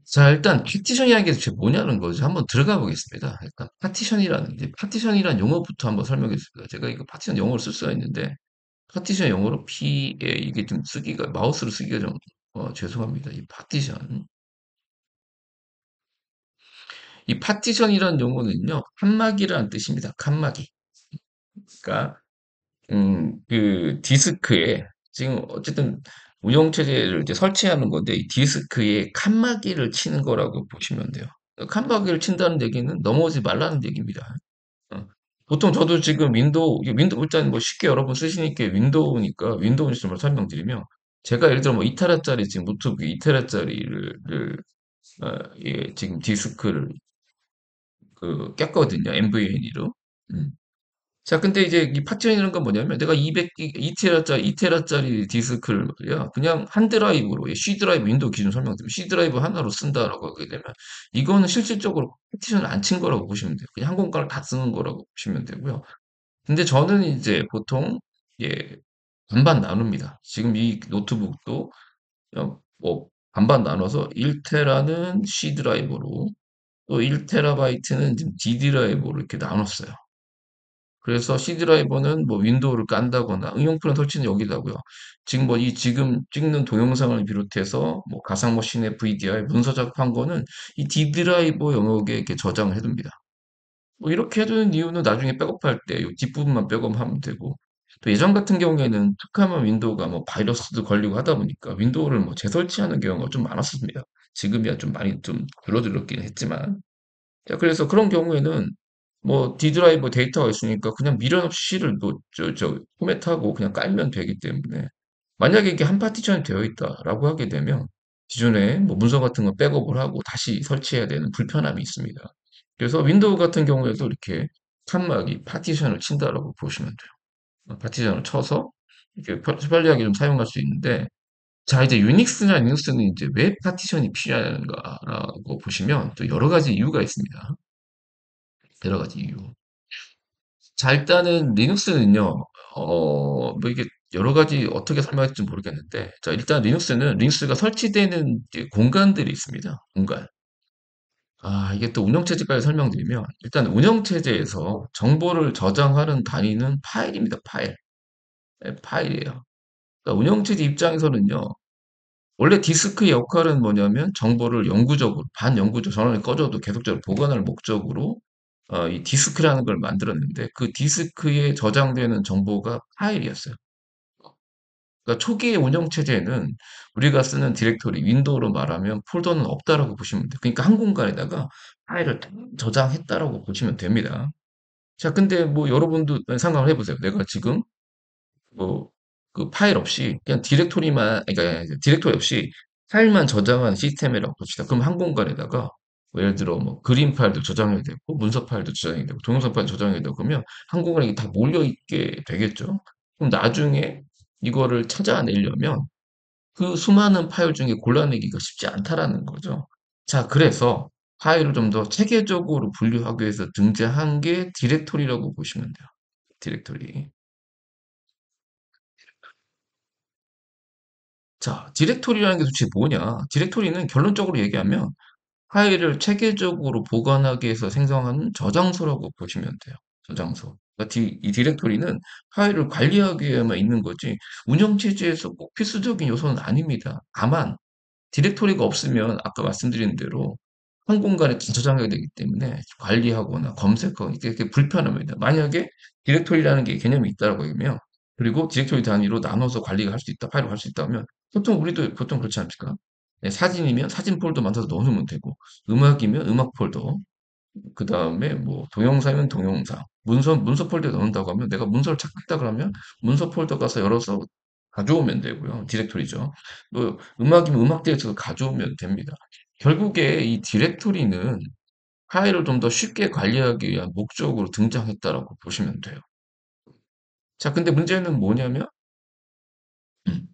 자, 일단 파티션이라는 게 도대체 뭐냐는 거죠. 한번 들어가 보겠습니다. 일단 파티션이라는 용어부터 한번 설명했습니다. 제가 이거 파티션 용어를 쓸 수가 있는데, 파티션 영어로 이게 좀 쓰기가, 마우스로 쓰기가 좀, 죄송합니다. 이 파티션. 이 파티션이라는 용어는요, 칸막이라는 뜻입니다. 칸막이. 그러니까, 그 디스크에, 지금 어쨌든 운영체제를 이제 설치하는 건데, 이 디스크에 칸막이를 치는 거라고 보시면 돼요. 칸막이를 친다는 얘기는 넘어오지 말라는 얘기입니다. 어. 보통 저도 지금 윈도우 일단 뭐 쉽게 여러분 쓰시니까 윈도우니까 윈도우 시스템을 설명드리면 제가 예를 들어 뭐 2테라짜리 지금 노트북 2테라짜리를 예, 지금 디스크를 그 꼈거든요. NVMe로. 자, 근데 이제 이 파티션이라는 건 뭐냐면 내가 2테라짜리 디스크를 말이야. 그냥 한 드라이브로, C 드라이브 윈도우 기준 설명드리면 C 드라이브 하나로 쓴다라고 하게 되면 이거는 실질적으로 파티션을 안 친 거라고 보시면 돼요. 그냥 한 공간을 다 쓰는 거라고 보시면 되고요. 근데 저는 이제 보통 예, 반반 나눕니다. 지금 이 노트북도 뭐 반반 나눠서 1테라는 C 드라이브로 또 1테라바이트는 지금 D 드라이브로 이렇게 나눴어요. 그래서 C 드라이버는 뭐 윈도우를 깐다거나 응용 프로그램 설치는 여기다고요. 지금 뭐 이 지금 찍는 동영상을 비롯해서 뭐 가상머신의 VDR 문서 작업한 거는 이 D 드라이버 영역에 이렇게 저장을 해둡니다. 뭐 이렇게 해두는 이유는 나중에 백업할 때 이 뒷부분만 백업하면 되고 또 예전 같은 경우에는 툭하면 윈도우가 뭐 바이러스도 걸리고 하다 보니까 윈도우를 뭐 재설치하는 경우가 좀 많았습니다. 지금이야 좀 많이 좀 줄어들었긴 했지만 자, 그래서 그런 경우에는 뭐 D 드라이브 데이터가 있으니까 그냥 미련 없이 C를 포맷하고 그냥 깔면 되기 때문에 만약에 이게 한 파티션이 되어 있다라고 하게 되면 기존에 뭐 문서 같은 거 백업을 하고 다시 설치해야 되는 불편함이 있습니다. 그래서 윈도우 같은 경우에도 이렇게 칸막이 파티션을 친다라고 보시면 돼요. 파티션을 쳐서 이렇게 편리하게 좀 사용할 수 있는데 자, 이제 유닉스나 리눅스는 이제 왜 파티션이 필요한가라고 보시면 또 여러 가지 이유가 있습니다. 여러 가지 이유. 자, 일단은 리눅스는요, 뭐 이게 여러 가지 어떻게 설명할지 모르겠는데, 자, 일단 리눅스가 설치되는 이제 공간들이 있습니다. 공간. 아, 이게 또 운영체제까지 설명드리면, 일단 운영체제에서 정보를 저장하는 단위는 파일입니다. 파일. 네, 파일이에요. 그러니까 운영체제 입장에서는요, 원래 디스크의 역할은 뭐냐면 정보를 영구적으로, 반영구적 전원이 꺼져도 계속적으로 보관할 목적으로 이 디스크라는 걸 만들었는데 그 디스크에 저장되는 정보가 파일이었어요. 그러니까 초기의 운영 체제에는 우리가 쓰는 디렉토리, 윈도우로 말하면 폴더는 없다라고 보시면 돼요. 그러니까 한 공간에다가 파일을 딱 저장했다라고 보시면 됩니다. 자, 근데 뭐 여러분도 생각을 해보세요. 내가 지금 뭐, 그 파일 없이 그냥 그러니까 디렉토리 없이 파일만 저장한 시스템이라고 봅시다. 그럼 한 공간에다가 뭐 예를 들어 뭐 그림 파일도 저장해야 되고 문서 파일도 저장해야 되고 동영상 파일 저장해야 되고 그러면 한 공간에 이게 다 몰려 있게 되겠죠. 그럼 나중에 이거를 찾아내려면 그 수많은 파일 중에 골라내기가 쉽지 않다라는 거죠. 자, 그래서 파일을 좀 더 체계적으로 분류하기 위해서 등장한 게 디렉토리라고 보시면 돼요. 디렉토리. 자, 디렉토리라는 게 도대체 뭐냐? 디렉토리는 결론적으로 얘기하면 파일을 체계적으로 보관하기 위해서 생성하는 저장소라고 보시면 돼요. 저장소. 그러니까 이 디렉토리는 파일을 관리하기 위해만 있는 거지 운영체제에서 꼭 필수적인 요소는 아닙니다. 다만 디렉토리가 없으면 아까 말씀드린 대로 한 공간에 다 저장하게 되기 때문에 관리하거나 검색하거나 이렇게 불편합니다. 만약에 디렉토리라는 게 개념이 있다고 하면 그리고 디렉토리 단위로 나눠서 관리가 할 수 있다, 파일을 할 수 있다면 보통 우리도 보통 그렇지 않습니까? 네, 사진이면 사진 폴더 만들어서 넣어놓으면 되고 음악이면 음악 폴더 그 다음에 뭐 동영상이면 동영상, 문서 폴더에 넣는다고 하면 내가 문서를 찾겠다 그러면 문서 폴더 가서 열어서 가져오면 되고요. 디렉토리죠. 뭐 음악이면 음악 디렉토리 가져오면 됩니다. 결국에 이 디렉토리는 파일을 좀 더 쉽게 관리하기 위한 목적으로 등장했다라고 보시면 돼요. 자, 근데 음,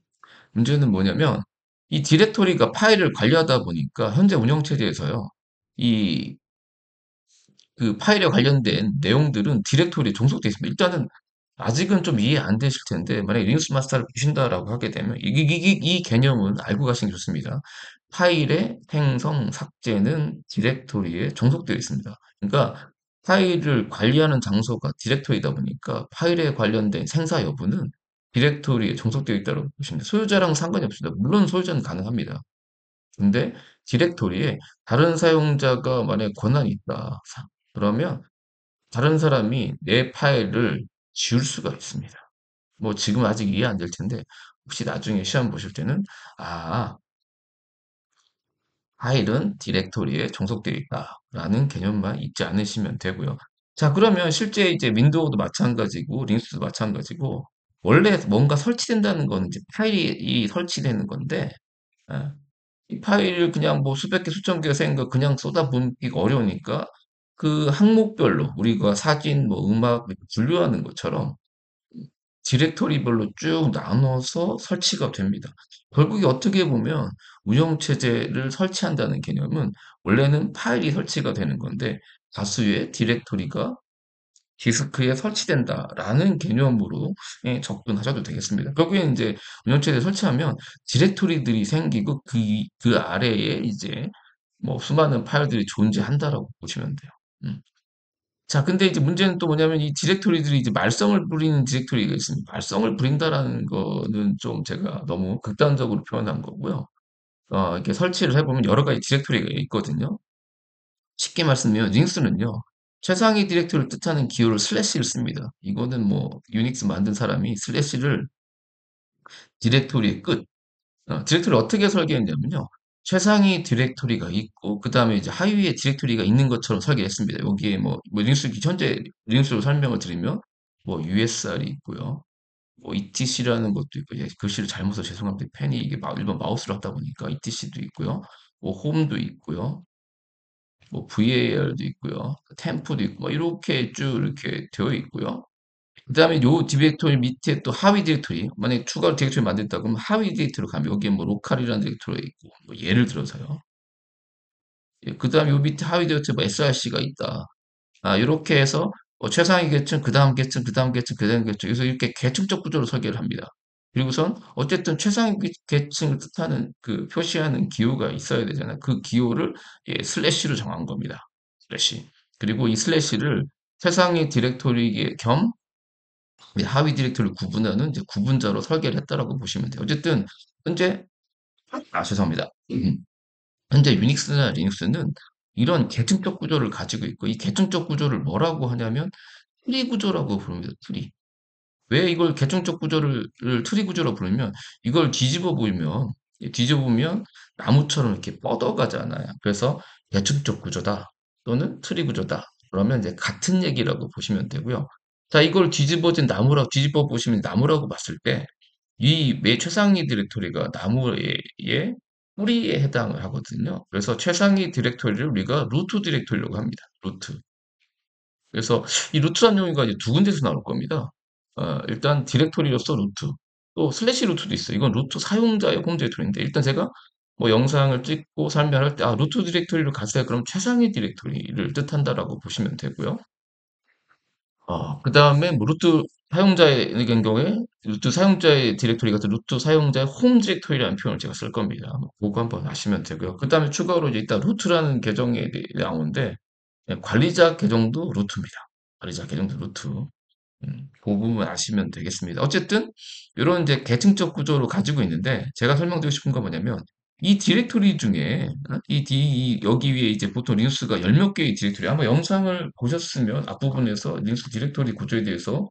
문제는 뭐냐면 이 디렉토리가 파일을 관리하다 보니까 현재 운영체제에서요. 이 그 파일에 관련된 내용들은 디렉토리에 종속되어 있습니다. 일단은 아직은 좀 이해 안 되실 텐데 만약에 리눅스 마스터를 보신다라고 하게 되면 이 개념은 알고 가시는 게 좋습니다. 파일의 생성, 삭제는 디렉토리에 종속되어 있습니다. 그러니까 파일을 관리하는 장소가 디렉토리다 보니까 파일에 관련된 생사 여부는 디렉토리에 종속되어 있다고 보시면 돼요. 소유자랑 상관이 없습니다. 물론 소유자는 가능합니다. 근데 디렉토리에 다른 사용자가 만약에 권한이 있다. 그러면 다른 사람이 내 파일을 지울 수가 있습니다. 뭐 지금 아직 이해 안 될 텐데 혹시 나중에 시험 보실 때는 아, 파일은 디렉토리에 종속되어 있다라는 개념만 잊지 않으시면 되고요. 자, 그러면 실제 이제 윈도우도 마찬가지고 리눅스도 마찬가지고 원래 뭔가 설치된다는 건 이제 파일이 설치되는 건데 아, 이 파일을 그냥 뭐 수백 개, 수천 개가 생긴 거 그냥 쏟아붓기가 어려우니까 그 항목별로 우리가 사진, 뭐 음악 이렇게 분류하는 것처럼 디렉토리별로 쭉 나눠서 설치가 됩니다. 결국에 어떻게 보면 운영체제를 설치한다는 개념은 원래는 파일이 설치가 되는 건데 다수의 디렉토리가 디스크에 설치된다라는 개념으로 접근하셔도 되겠습니다. 결국에 이제 운영체제 설치하면 디렉토리들이 생기고 그 아래에 이제 뭐 수많은 파일들이 존재한다라고 보시면 돼요. 음. 자, 근데 이제 문제는 또 뭐냐면 이 디렉토리들이 이제 말썽을 부리는 디렉토리가 있습니다. 말썽을 부린다라는 거는 좀 제가 너무 극단적으로 표현한 거고요. 이렇게 설치를 해보면 여러 가지 디렉토리가 있거든요. 쉽게 말씀드리면 링스는요. 최상위 디렉토리를 뜻하는 기호를 슬래시를 씁니다. 이거는 뭐 유닉스 만든 사람이 슬래시를 디렉토리의 끝, 디렉토리를 어떻게 설계했냐면요. 최상위 디렉토리가 있고 그 다음에 이제 하위에 디렉토리가 있는 것처럼 설계했습니다. 여기에 뭐 링스 현재 링스로 설명을 드리면 뭐 USR이 있고요. 뭐 ETC라는 것도 있고 글씨를 잘못 써 죄송합니다. 펜이 이게 일반 마우스로 하다 보니까 ETC도 있고요. 뭐 홈도 있고요. 뭐 VAR도 있고요. 템프도 있고 뭐 이렇게 쭉 이렇게 되어 있고요. 그다음에 요 디렉토리 밑에 또 하위 디렉토리 만약에 추가로 디렉토리 만든다 그러면 하위 디렉토리로 가면 여기에 뭐 로컬이라는 디렉토리가 있고 뭐 예를 들어서요. 예, 그다음에 요 밑에 하위 디렉토리 뭐 SRC가 있다. 아, 이렇게 해서 최상위 계층, 그 다음 계층, 그 다음 계층, 그 다음 계층. 그래서 이렇게 계층적 구조로 설계를 합니다. 그리고선 어쨌든 최상위 계층을 뜻하는 그 표시하는 기호가 있어야 되잖아요. 그 기호를 예, 슬래시로 정한 겁니다. 슬래시. 그리고 이 슬래시를 최상위 디렉토리 겸 하위 디렉토리를 구분하는 이제 구분자로 설계를 했다라고 보시면 돼요. 어쨌든 현재 죄송합니다. 현재 유닉스나 리눅스는 이런 계층적 구조를 가지고 있고 이 계층적 구조를 뭐라고 하냐면 트리 구조라고 부릅니다. 트리. 왜 이걸 계층적 구조를 트리 구조로 부르면 이걸 뒤집어 보면 나무처럼 이렇게 뻗어가잖아요. 그래서 계층적 구조다 또는 트리 구조다. 그러면 이제 같은 얘기라고 보시면 되고요. 자, 이걸 뒤집어 보시면 나무라고 봤을 때 이 매 최상위 디렉토리가 나무의 뿌리에 해당을 하거든요. 그래서 최상위 디렉토리를 우리가 루트 디렉토리라고 합니다. 루트. 그래서 이 루트란 용어가 이제 두 군데서 나올 겁니다. 일단 디렉토리로서 루트, 또 슬래시 루트도 있어요. 이건 루트 사용자의 홈 디렉토리인데 일단 제가 뭐 영상을 찍고 설명할 때 루트 디렉토리로 가세요. 그럼 최상위 디렉토리를 뜻한다라고 보시면 되고요. 그 다음에 뭐 루트 사용자의 경우에 루트 사용자의 디렉토리 같은 루트 사용자의 홈 디렉토리라는 표현을 제가 쓸 겁니다. 그거 한번 아시면 되고요. 그 다음에 추가로 이제 이따 루트라는 계정이 나오는데 관리자 계정도 루트입니다. 관리자 계정도 루트. 그 부분 아시면 되겠습니다. 어쨌든 이런 이제 계층적 구조를 가지고 있는데 제가 설명드리고 싶은 건 뭐냐면 이 디렉토리 중에 여기 위에 이제 보통 리눅스가 열 몇 개의 디렉토리 아마 영상을 보셨으면 앞부분에서 리눅스 디렉토리 구조에 대해서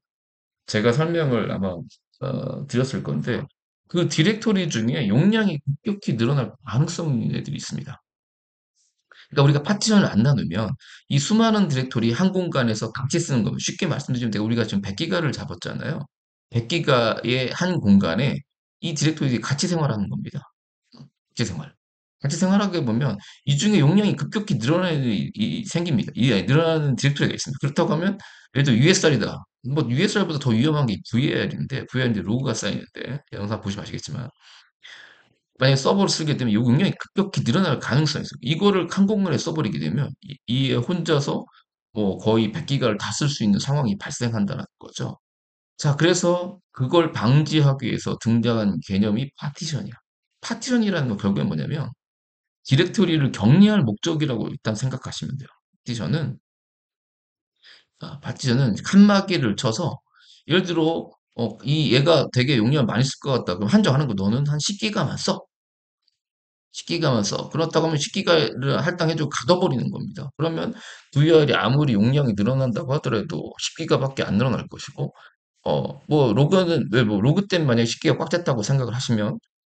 제가 설명을 아마 드렸을 건데 그 디렉토리 중에 용량이 급격히 늘어날 가능성 있는 애들이 있습니다. 그러니까 우리가 파티션을 안 나누면 이 수많은 디렉토리 한 공간에서 같이 쓰는 거면 쉽게 말씀드리면 돼요. 우리가 지금 100기가를 잡았잖아요. 100기가의 한 공간에 이 디렉토리들이 같이 생활하는 겁니다. 같이 생활. 같이 생활하게 보면 이 중에 용량이 급격히 늘어나는 생깁니다. 늘어나는 디렉토리가 있습니다. 그렇다고 하면 예를 들어 USR이다. 뭐 USR보다 더 위험한 게 VAR인데 VAR인데 로그가 쌓이는데 영상 보시면 아시겠지만 만약에 서버를 쓰게 되면 이 용량이 급격히 늘어날 가능성이 있어요. 이거를 한 공간에 써버리게 되면 이에 혼자서 뭐 거의 100기가를 다 쓸 수 있는 상황이 발생한다는 거죠. 자, 그래서 그걸 방지하기 위해서 등장한 개념이 파티션이야. 파티션이라는 건 결국엔 뭐냐면 디렉토리를 격리할 목적이라고 일단 생각하시면 돼요. 파티션은 칸막이를 쳐서 예를 들어 이 얘가 되게 용량을 많이 쓸 것 같다. 그럼 한정하는 거 너는 한 10기가만 써. 10기가만 써. 그렇다고 하면 10기가를 할당해주고 가둬버리는 겁니다. 그러면 VR이 아무리 용량이 늘어난다고 하더라도 10기가밖에 안 늘어날 것이고, 뭐, 로그는, 왜 뭐, 로그 때문에 만약에 10기가 꽉 찼다고 생각을 하시면,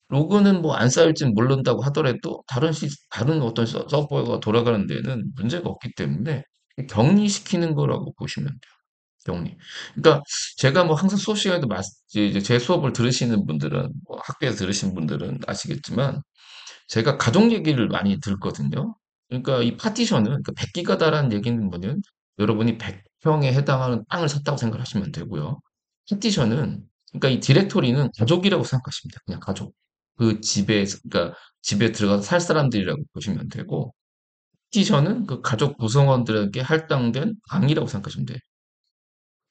로그는 뭐 안 쌓일지는 모른다고 하더라도, 다른 어떤 서버가 돌아가는 데는 문제가 없기 때문에, 격리시키는 거라고 보시면 돼요. 격리. 그러니까, 제가 뭐 항상 수업 시간에도 이제 제 수업을 들으시는 분들은, 뭐 학교에서 들으신 분들은 아시겠지만, 제가 가족 얘기를 많이 듣거든요. 그러니까 이 파티션은 그러니까 100기가다라는 얘기는 뭐냐면 여러분이 100평에 해당하는 땅을 샀다고 생각하시면 되고요. 파티션은 그러니까 이 디렉토리는 가족이라고 생각하시면 돼요. 그냥 가족. 그 집에 그러니까 집에 들어가서 살 사람들이라고 보시면 되고 파티션은 그 가족 구성원들에게 할당된 방이라고 생각하시면 돼요.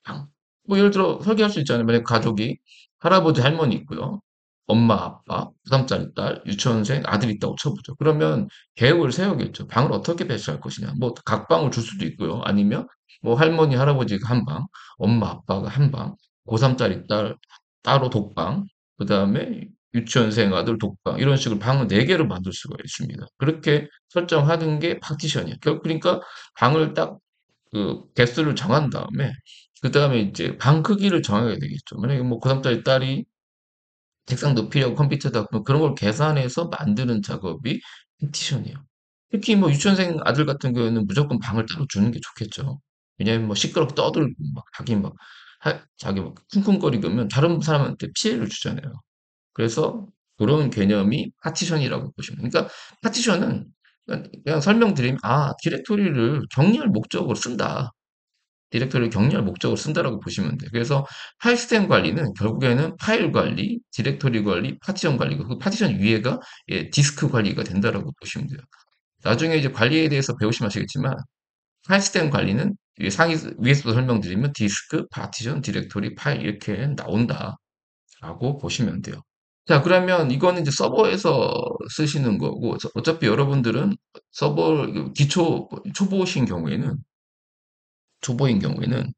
방. 뭐 예를 들어 설계할 수 있잖아요. 만약 가족이 할아버지 할머니 있고요. 엄마 아빠, 2살짜리 딸, 유치원생 아들 있다고 쳐보죠. 그러면 계획을 세워야겠죠. 방을 어떻게 배치할 것이냐. 뭐 각 방을 줄 수도 있고요. 아니면 뭐 할머니 할아버지가 한 방, 엄마 아빠가 한 방, 고3짜리 딸 따로 독방, 그 다음에 유치원생 아들 독방 이런 식으로 방을 4개를 만들 수가 있습니다. 그렇게 설정하는 게 파티션이에요. 그러니까 방을 딱 그 개수를 정한 다음에 그다음에 이제 방 크기를 정해야 되겠죠. 만약에 뭐 고3짜리 딸이 책상도 필요하고 컴퓨터도 하고 그런 걸 계산해서 만드는 작업이 패티션이에요. 특히 뭐 유치원생 아들 같은 경우에는 무조건 방을 따로 주는 게 좋겠죠. 왜냐하면 뭐 시끄럽게 떠들고 막 자기 막 쿵쿵거리고 면 다른 사람한테 피해를 주잖아요. 그래서 그런 개념이 파티션이라고 보시면 그러니까 파티션은 그냥 설명드리면 디렉토리를 격리할 목적으로 쓴다. 디렉토리를 격리할 목적으로 쓴다라고 보시면 돼요. 그래서 파일 시스템 관리는 결국에는 파일 관리, 디렉토리 관리, 파티션 관리고 그 파티션 위에가 디스크 관리가 된다라고 보시면 돼요. 나중에 이제 관리에 대해서 배우시면 아시겠지만 파일 시스템 관리는 위에서도 설명드리면 디스크, 파티션, 디렉토리, 파일 이렇게 나온다라고 보시면 돼요. 자, 그러면 이거는 이제 서버에서 쓰시는 거고 어차피 여러분들은 서버 초보신 경우에는 초보인 경우에는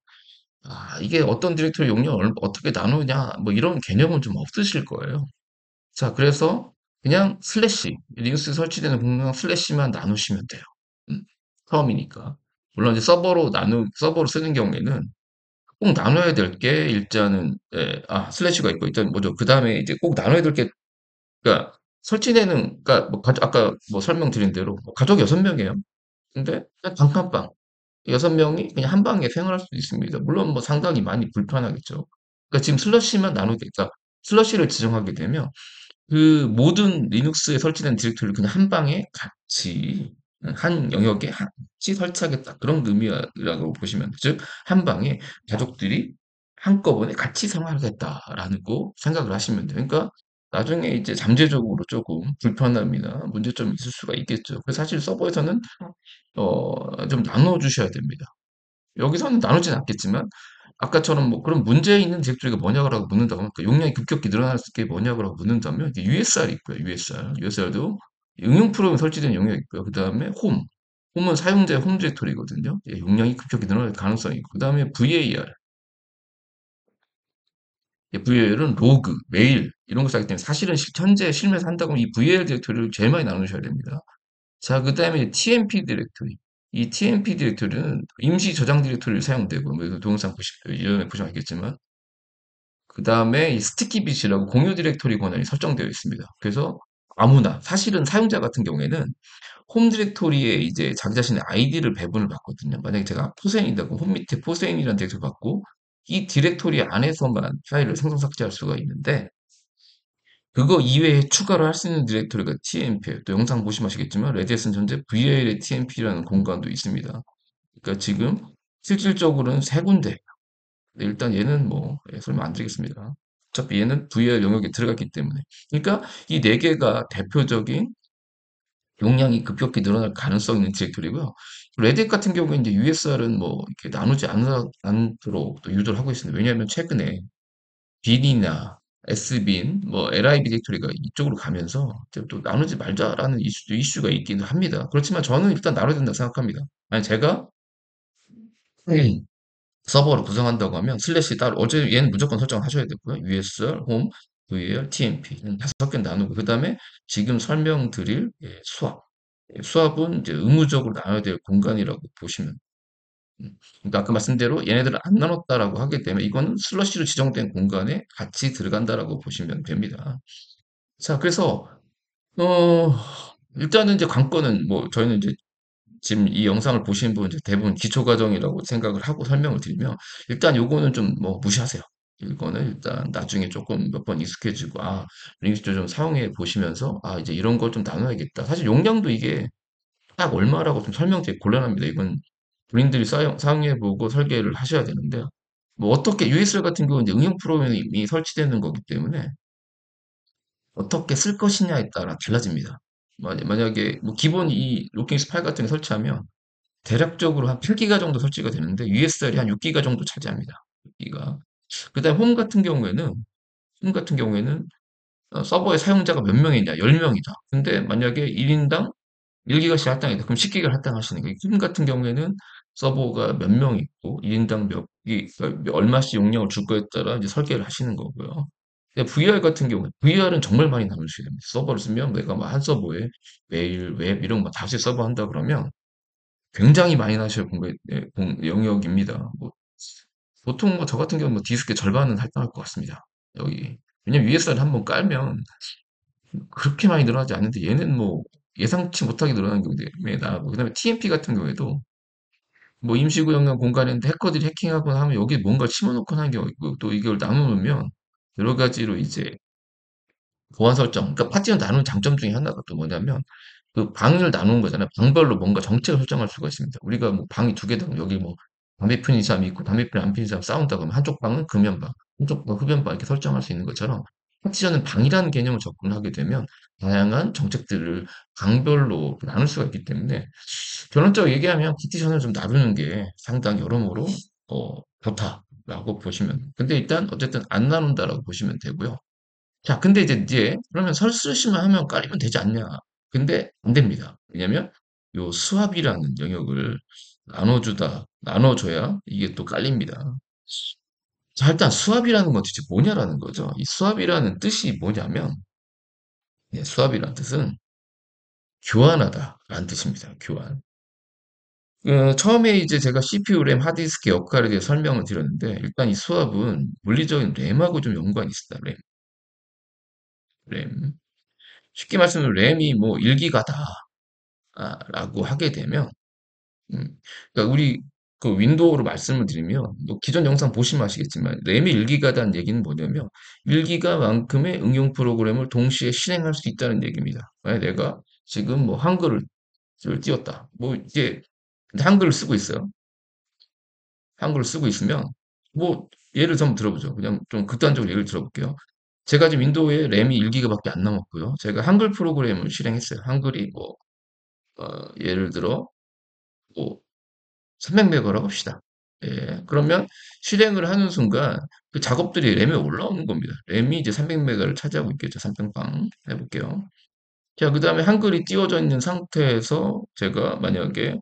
이게 어떤 디렉토리 용량을 어떻게 나누냐, 뭐 이런 개념은 좀 없으실 거예요. 자, 그래서 그냥 슬래시, 리눅스에 설치되는 공간 슬래시만 나누시면 돼요. 음, 처음이니까. 물론 이제 서버로 쓰는 경우에는 꼭 나눠야 될 게 일단은, 슬래시가 있고, 일단 뭐죠. 그 다음에 이제 꼭 나눠야 될 게, 그러니까 설치되는, 그러니까 뭐 아까 뭐 설명드린 대로 뭐 가족 6명이에요. 근데 그냥 단칸방. 6명이 그냥 한 방에 생활할 수도 있습니다. 물론 뭐 상당히 많이 불편하겠죠. 그러니까 지금 슬러시만 나누겠다. 슬러시를 지정하게 되면 그 모든 리눅스에 설치된 디렉토리를 그냥 한 방에 같이 한 영역에 같이 설치하겠다. 그런 의미라고 보시면 돼요. 즉, 한 방에 가족들이 한꺼번에 같이 생활하겠다라는 거 생각을 하시면 돼요. 그러니까 나중에 이제 잠재적으로 조금 불편함이나 문제점이 있을 수가 있겠죠. 그래서 사실 서버에서는 좀 나눠주셔야 됩니다. 여기서는 나누진 않겠지만 아까처럼 뭐 그런 문제 있는 디렉토리가 뭐냐고 묻는다면 그 용량이 급격히 늘어날 게 뭐냐고 묻는다면 USR이 있고요. USR. USR도 응용 프로그램 설치된 용량이 있고요. 그 다음에 홈은 사용자의 홈 디렉토리거든요. 용량이 급격히 늘어날 가능성이 있고 그 다음에 VAR. VL은 로그, 메일 이런 거 쌓기 때문에 사실은 현재 실무에서 한다고 하면 이 VL 디렉토리를 제일 많이 나누셔야 됩니다. 자, 그 다음에 TMP 디렉토리. 이 TMP 디렉토리는 임시 저장 디렉토리를 사용되고, 뭐 동영상 보시면, 이전에 보시면 알겠지만, 그 다음에 이 스티키 빛이라고 공유 디렉토리 권한이 설정되어 있습니다. 그래서 아무나, 사실은 사용자 같은 경우에는 홈 디렉토리에 이제 자기 자신의 아이디를 배분을 받거든요. 만약에 제가 포세인이다, 그럼 홈 밑에 포세인이라는 디렉토리 받고, 이 디렉토리 안에서만 파일을 생성 삭제할 수가 있는데, 그거 이외에 추가로 할 수 있는 디렉토리가 TMP예요. 또 영상 보시면 아시겠지만 레디스는 현재 VL의 TMP라는 공간도 있습니다. 그러니까 지금 실질적으로는 세 군데. 일단 얘는 뭐 설명 안 드리겠습니다. 어차피 얘는 VL 영역에 들어갔기 때문에. 그러니까 이 네 개가 대표적인 용량이 급격히 늘어날 가능성 있는 디렉토리고요. 레딧 같은 경우에 이제 USR은 뭐 이렇게 나누지 않도록 또 유도를 하고 있습니다. 왜냐하면 최근에 빈이나 S빈, 뭐 LIB 디렉토리가 이쪽으로 가면서 이제 또 나누지 말자라는 이슈가 있기는 합니다. 그렇지만 저는 일단 나눠야 된다고 생각합니다. 아니 제가 서버를 구성한다고 하면 슬래시 따로 어제 얘는 무조건 설정하셔야 되고요. USR, 홈, VAR, TMP는 다섯 개 나누고 그 다음에 지금 설명드릴 수압. 수압은 이제 의무적으로 나눠야 될 공간이라고 보시면. 그러니까 아까 말씀대로 얘네들을 안 나눴다라고 하기 때문에 이거는 슬러시로 지정된 공간에 같이 들어간다라고 보시면 됩니다. 자, 그래서 어 일단은 이제 관건은 뭐 저희는 이제 지금 이 영상을 보신 분 이제 대부분 기초 과정이라고 생각을 하고 설명을 드리면 일단 요거는 좀 뭐 무시하세요. 이거는 일단 나중에 조금 몇 번 익숙해지고 리눅스 좀 사용해 보시면서 이제 이런 걸 좀 나눠야겠다. 사실 용량도 이게 딱 얼마라고 좀 설명되게 곤란합니다. 이건 본인들이 사용해 보고 설계를 하셔야 되는데 뭐 어떻게 USR 같은 경우는 이제 응용 프로그램이 설치되는 거기 때문에 어떻게 쓸 것이냐에 따라 달라집니다. 만약에 뭐 기본 이 로킹스 파일 같은 거 설치하면 대략적으로 한 8기가 정도 설치가 되는데 USR이 한 6기가 정도 차지합니다. 6기가. 그다음에 홈 같은 경우에는 서버의 사용자가 몇 명이냐? 10명이다. 근데 만약에 1인당 1기가씩 할당이다. 그럼 10기가를 할당하시는 거예요. 홈 같은 경우에는 서버가 몇 명 있고 1인당 얼마씩 용량을 줄 거에 따라 이제 설계를 하시는 거고요. 근데 VR 같은 경우는 VR은 정말 많이 나누셔야 됩니다. 서버를 쓰면 내가 뭐 한 서버에 메일, 웹 이런 거 다시 서버 한다 그러면 굉장히 많이 나셔야 영역입니다. 뭐 보통 뭐 저 같은 경우는 뭐 디스크의 절반은 할당할 것 같습니다. 여기. 왜냐면 USR을 한번 깔면 그렇게 많이 늘어나지 않는데 얘는 뭐 예상치 못하게 늘어나는 경우에 나고 그다음에 TMP 같은 경우에도 뭐 임시구역용 공간인데 해커들이 해킹하거나 하면 여기 뭔가 심어놓거나 하는 경우 있고 또 이걸 나눠놓으면 여러 가지로 이제 보안 설정, 그러니까 파티션 나누는 장점 중에 하나가 또 뭐냐면 그 방을 나누는 거잖아요. 방별로 뭔가 정책을 설정할 수가 있습니다. 우리가 뭐 방이 두 개다. 여기 뭐 담배 피는 사람이 있고 담배 피는 안 피는 사람 싸운다 그러면 한쪽 방은 금연방, 한쪽 방은 흡연방 이렇게 설정할 수 있는 것처럼 파티션은 방이라는 개념을 접근하게 되면 다양한 정책들을 방별로 나눌 수가 있기 때문에 결론적으로 얘기하면 파티션을 좀 나누는 게 상당히 여러모로 좋다라고 보시면. 근데 일단 어쨌든 안 나눈다라고 보시면 되고요. 자, 근데 이제 그러면 설수시만 하면 깔리면 되지 않냐? 근데 안 됩니다. 왜냐면 요 수압이라는 영역을 나눠줘야 이게 또 깔립니다. 자, 일단 수압이라는 건 도대체 뭐냐라는 거죠. 이 수압이라는 뜻이 뭐냐면, 수압이라는 뜻은 교환하다라는 뜻입니다. 교환. 처음에 이제 제가 CPU, 램, 하드디스크 역할에 대해 설명을 드렸는데, 일단 이 수압은 물리적인 램하고 좀 연관이 있습니다. 램. 쉽게 말씀하면 램이 뭐 1기가다. 라고 하게 되면, 음, 그러니까 우리 그 윈도우로 말씀을 드리면, 뭐 기존 영상 보시면 아시겠지만, 램이 1기가다는 얘기는 뭐냐면, 1기가만큼의 응용 프로그램을 동시에 실행할 수 있다는 얘기입니다. 만약 내가 지금 뭐 한글을 띄웠다. 뭐 이제 근데 한글을 쓰고 있어요. 한글을 쓰고 있으면, 뭐 예를 좀 들어보죠. 그냥 좀 극단적으로 예를 들어볼게요. 제가 지금 윈도우에 램이 1기가밖에 안 남았고요. 제가 한글 프로그램을 실행했어요. 한글이 뭐 예를 들어 뭐 300메가라고 합시다. 예, 그러면 실행을 하는 순간 그 작업들이 램에 올라오는 겁니다. 램이 이제 300메가를 차지하고 있겠죠. 300방 해볼게요. 자, 그 다음에 한글이 띄워져 있는 상태에서 제가 만약에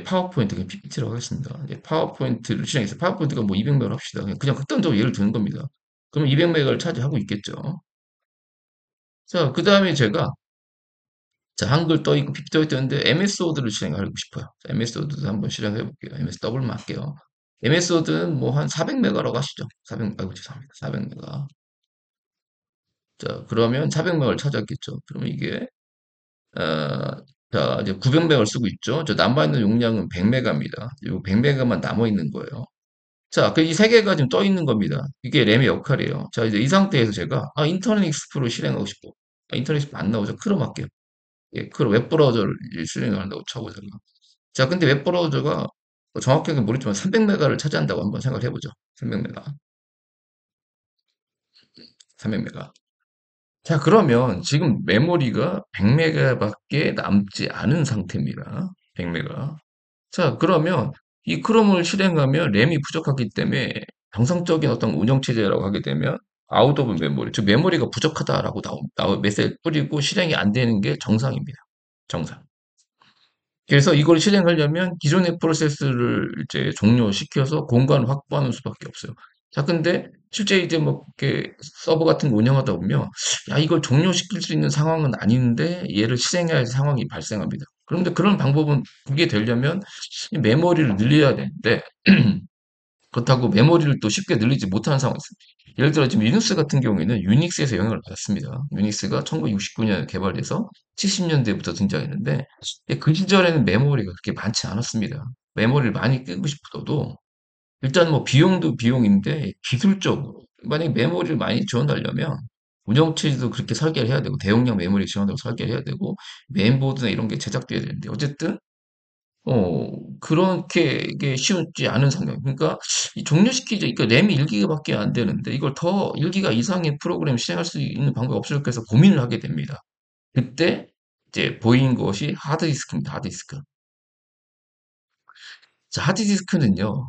파워포인트, 그냥 PPT라고 하겠습니다. 파워포인트를 실행했어요. 파워포인트가 뭐 200메가 합시다. 그냥 극단적으로 예를 드는 겁니다. 그럼 200메가를 차지하고 있겠죠. 자, 그 다음에 제가 자, 한글 떠 있고 PPT 떠 있는데 MS 워드를 실행하고 싶어요. MS 워드도 한번 실행해 볼게요. MS 더블만 할게요. MS 워드는 뭐 한 400메가라고 하시죠. 400, 아이고 죄송합니다. 400메가. 자, 그러면 400메가를 찾았겠죠. 그러면 이게 자, 이제 900메가를 쓰고 있죠. 저 남아있는 용량은 100메가입니다. 이 100메가만 남아있는 거예요. 자, 그 이 세 개가 지금 떠 있는 겁니다. 이게 램의 역할이에요. 자, 이제 이 상태에서 제가, 인터넷 익스플로러 실행하고 싶어. 인터넷 익스플로러 안 나오죠. 크롬 할게요. 예, 크롬 웹브라우저를 실행한다고 쳐보자고요. 자, 근데 웹브라우저가 정확하게 모르지만 300메가를 차지한다고 한번 생각을 해보죠. 300메가. 300메가. 자, 그러면 지금 메모리가 100메가밖에 남지 않은 상태입니다. 100메가. 자, 그러면 이 크롬을 실행하면 램이 부족하기 때문에 정상적인 어떤 운영체제라고 하게 되면 아웃 오브 메모리, 즉 메모리가 부족하다라고 메시지 뿌리고 실행이 안 되는 게 정상입니다. 정상. 그래서 이걸 실행하려면 기존의 프로세스를 이제 종료시켜서 공간을 확보하는 수밖에 없어요. 자, 근데 실제 이제 뭐 이렇게 서버 같은 거 운영하다 보면 야, 이걸 종료시킬 수 있는 상황은 아닌데 얘를 실행해야 할 상황이 발생합니다. 그런데 그런 방법은 그게 되려면 이 메모리를 늘려야 되는데 그렇다고 메모리를 또 쉽게 늘리지 못하는 상황이 있습니다. 예를 들어 지금 리눅스 같은 경우에는 유닉스에서 영향을 받았습니다. 유닉스가 1969년에 개발돼서 70년대부터 등장했는데 그 시절에는 메모리가 그렇게 많지 않았습니다. 메모리를 많이 끄고 싶어도 일단 뭐 비용도 비용인데 기술적으로 만약에 메모리를 많이 지원하려면 운영체제도 그렇게 설계를 해야 되고 대용량 메모리 지원으로 설계를 해야 되고 메인보드나 이런 게 제작돼야 되는데 어쨌든 그렇게 이게 쉽지 않은 상황. 그러니까 이 종료시키지, 그러니까 램이 1기가밖에 안 되는데 이걸 더 1기가 이상의 프로그램 실행할 수 있는 방법이 없을까 해서 고민을 하게 됩니다. 그때 이제 보인 것이 하드디스크입니다. 하드디스크. 자, 하드디스크는요.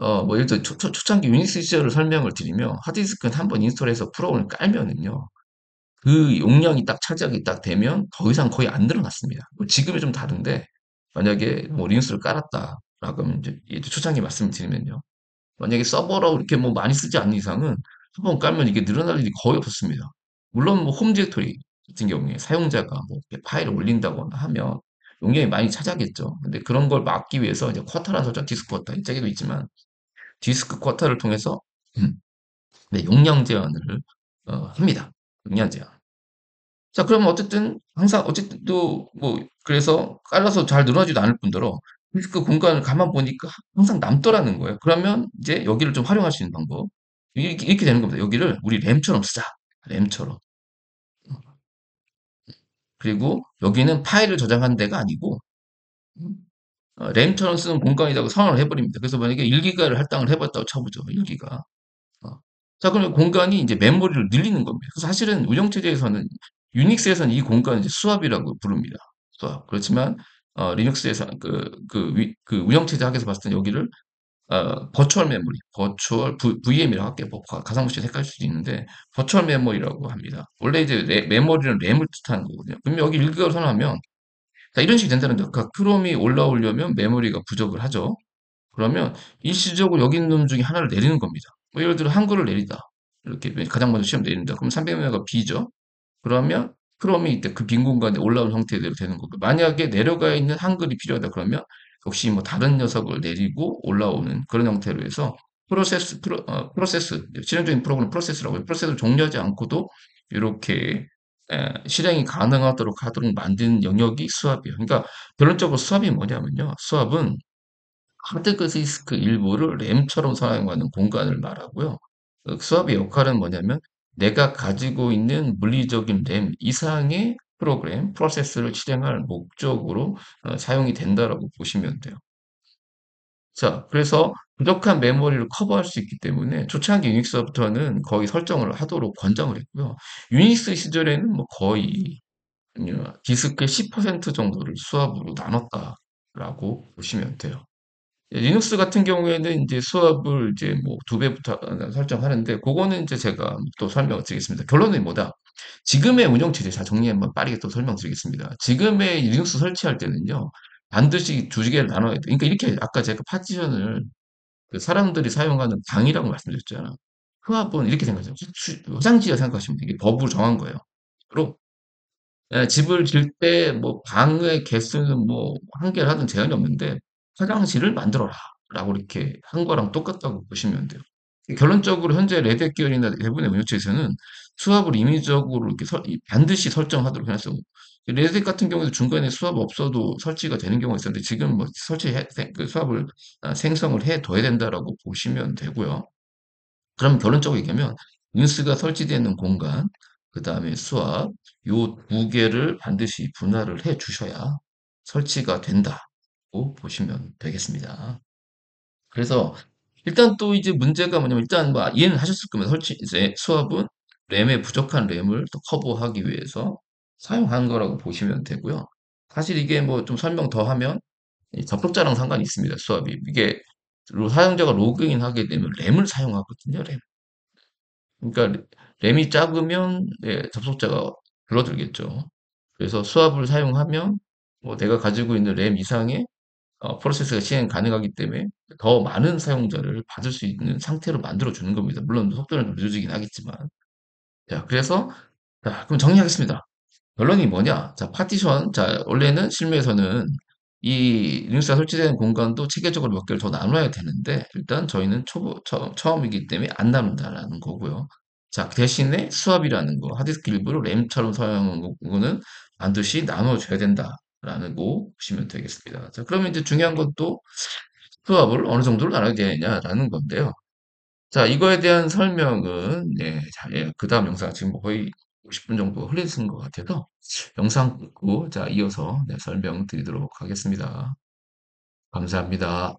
뭐 예를 들어 초창기 유닉스 시절을 설명을 드리면 하드디스크는 한번 인스톨해서 프로그램을 깔면은요. 그 용량이 딱 차지하게 딱 되면 더 이상 거의 안 늘어났습니다. 뭐 지금이 좀 다른데 만약에 뭐 리눅스를 깔았다라고 하면 이제 초창기 말씀드리면요. 만약에 서버로 이렇게 뭐 많이 쓰지 않는 이상은 한 번 깔면 이게 늘어날 일이 거의 없었습니다. 물론 뭐 홈 디렉토리 같은 경우에 사용자가 뭐 이렇게 파일을 올린다거나 하면 용량이 많이 차지하겠죠. 근데 그런 걸 막기 위해서 이제 쿼터라는 설정, 디스크 쿼터, 이 짝에도 있지만 디스크 쿼터를 통해서 네, 용량 제한을 합니다. 용량 제한. 자, 그러면 어쨌든 항상 어쨌든 또 뭐 그래서 깔아서 잘 늘어나지도 않을 뿐더러 그 공간을 가만 보니까 항상 남더라는 거예요. 그러면 이제 여기를 좀 활용할 수 있는 방법. 이렇게 되는 겁니다. 여기를 우리 램처럼 쓰자. 램처럼. 그리고 여기는 파일을 저장한 데가 아니고 램처럼 쓰는 공간이라고 선언을 해버립니다. 그래서 만약에 1기가를 할당을 해봤다고 쳐보죠. 1기가. 어. 자, 그러면 공간이 이제 메모리를 늘리는 겁니다. 그래서 사실은 운영체제에서는 유닉스에서는 이 공간을 이제 수압이라고 부릅니다. 수압. 그렇지만 리눅스에서 그 운영체제 학에서 봤을 때 여기를 버추얼 메모리, VM이라고 할게요. 뭐 가상무실 헷갈릴 수도 있는데 버추얼 메모리라고 합니다. 원래 이제 메모리는 램을 뜻하는 거거든요. 그럼 여기 1기가를 선언하면 자, 이런 식이 된다는 거예요. 그러니까 크롬이 올라오려면 메모리가 부족을 하죠. 그러면 일시적으로 여기 있는 놈 중에 하나를 내리는 겁니다. 뭐 예를 들어 한글을 내리다. 이렇게 가장 먼저 시험 내린다. 그럼 300메가 B죠. 그러면 크롬이 이때 그 빈 공간에 올라온 형태대로 되는 거고 만약에 내려가 있는 한글이 필요하다 그러면 역시 뭐 다른 녀석을 내리고 올라오는 그런 형태로 해서 프로세스 실행적인 프로그램 프로세스라고 해요. 프로세스를 종료하지 않고도 이렇게 실행이 가능하도록 하도록 만든 영역이 수압이에요. 그러니까 결론적으로 수압이 뭐냐면요. 수압은 하드디스크 일부를 램처럼 사용하는 공간을 말하고요. 수압의 역할은 뭐냐면 내가 가지고 있는 물리적인 램 이상의 프로그램, 프로세스를 실행할 목적으로 사용이 된다라고 보시면 돼요. 자, 그래서 부족한 메모리를 커버할 수 있기 때문에 초창기 유닉스부터는 거의 설정을 하도록 권장을 했고요. 유닉스 시절에는 뭐 거의 디스크의 10% 정도를 수압으로 나눴다라고 보시면 돼요. 리눅스 같은 경우에는 이제 수압을 이제 뭐 2배부터 설정하는데 그거는 이제 제가 또 설명을 드리겠습니다. 결론은 뭐다? 지금의 운영체제 자 정리 한번 빠르게 또 설명드리겠습니다. 지금의 리눅스 설치할 때는요. 반드시 두 개를 나눠야 돼. 그러니까 이렇게 아까 제가 파티션을 그 사람들이 사용하는 방이라고 말씀드렸잖아요. 수압은 이렇게 생각하세요. 화장지라 생각하시면 돼요. 이게 법으로 정한 거예요. 로 예, 집을 질 때 뭐 방의 개수는 뭐 한 개를 하든 제한이 없는데 화장실을 만들어라 라고 이렇게 한 거랑 똑같다고 보시면 돼요. 결론적으로 현재 레드 계열이나 대부분의 운영체에서는 수압을 임의적으로 이렇게 반드시 설정하도록 해놨어. 레드 같은 경우에도 중간에 수압 없어도 설치가 되는 경우가 있었는데 지금 뭐 그 수압을 생성을 해 둬야 된다라고 보시면 되고요. 그럼 결론적으로 얘기하면 뉴스가 설치되어 있는 공간, 그 다음에 수압, 요 두 개를 반드시 분할을 해 주셔야 설치가 된다고 보시면 되겠습니다. 그래서 일단 또 이제 문제가 뭐냐면 일단 뭐 이해는 하셨을 겁니다. 이제 수압은 램의 부족한 램을 또 커버하기 위해서 사용한 거라고 보시면 되고요. 사실 이게 뭐 좀 설명 더 하면 이 접속자랑 상관이 있습니다. 수압이. 이게 사용자가 로그인 하게 되면 램을 사용하거든요. 램. 그러니까 램이 작으면 접속자가 줄어들겠죠. 그래서 수압을 사용하면 뭐 내가 가지고 있는 램 이상의 프로세스가 시행 가능하기 때문에 더 많은 사용자를 받을 수 있는 상태로 만들어 주는 겁니다. 물론 속도는 좀 늦어지긴 하겠지만. 자, 그래서 자, 그럼 정리하겠습니다. 결론이 뭐냐? 자, 파티션. 자, 원래는 실무에서는 이 리눅스가 설치되는 공간도 체계적으로 몇 개를 더 나눠야 되는데, 일단 저희는 처음이기 때문에 안 나눈다라는 거고요. 자, 대신에 수압이라는 거, 하드디스크 일부를 램처럼 사용하는 거는 반드시 나눠줘야 된다라는 거 보시면 되겠습니다. 자, 그러면 이제 중요한 것도 수압을 어느 정도로 나눠야 되냐라는 건데요. 자, 이거에 대한 설명은, 네, 자, 예, 그 다음 영상 지금 뭐 거의 50분 정도 흘리신 것 같아서 영상 끊고, 자, 이어서 네, 설명 드리도록 하겠습니다. 감사합니다.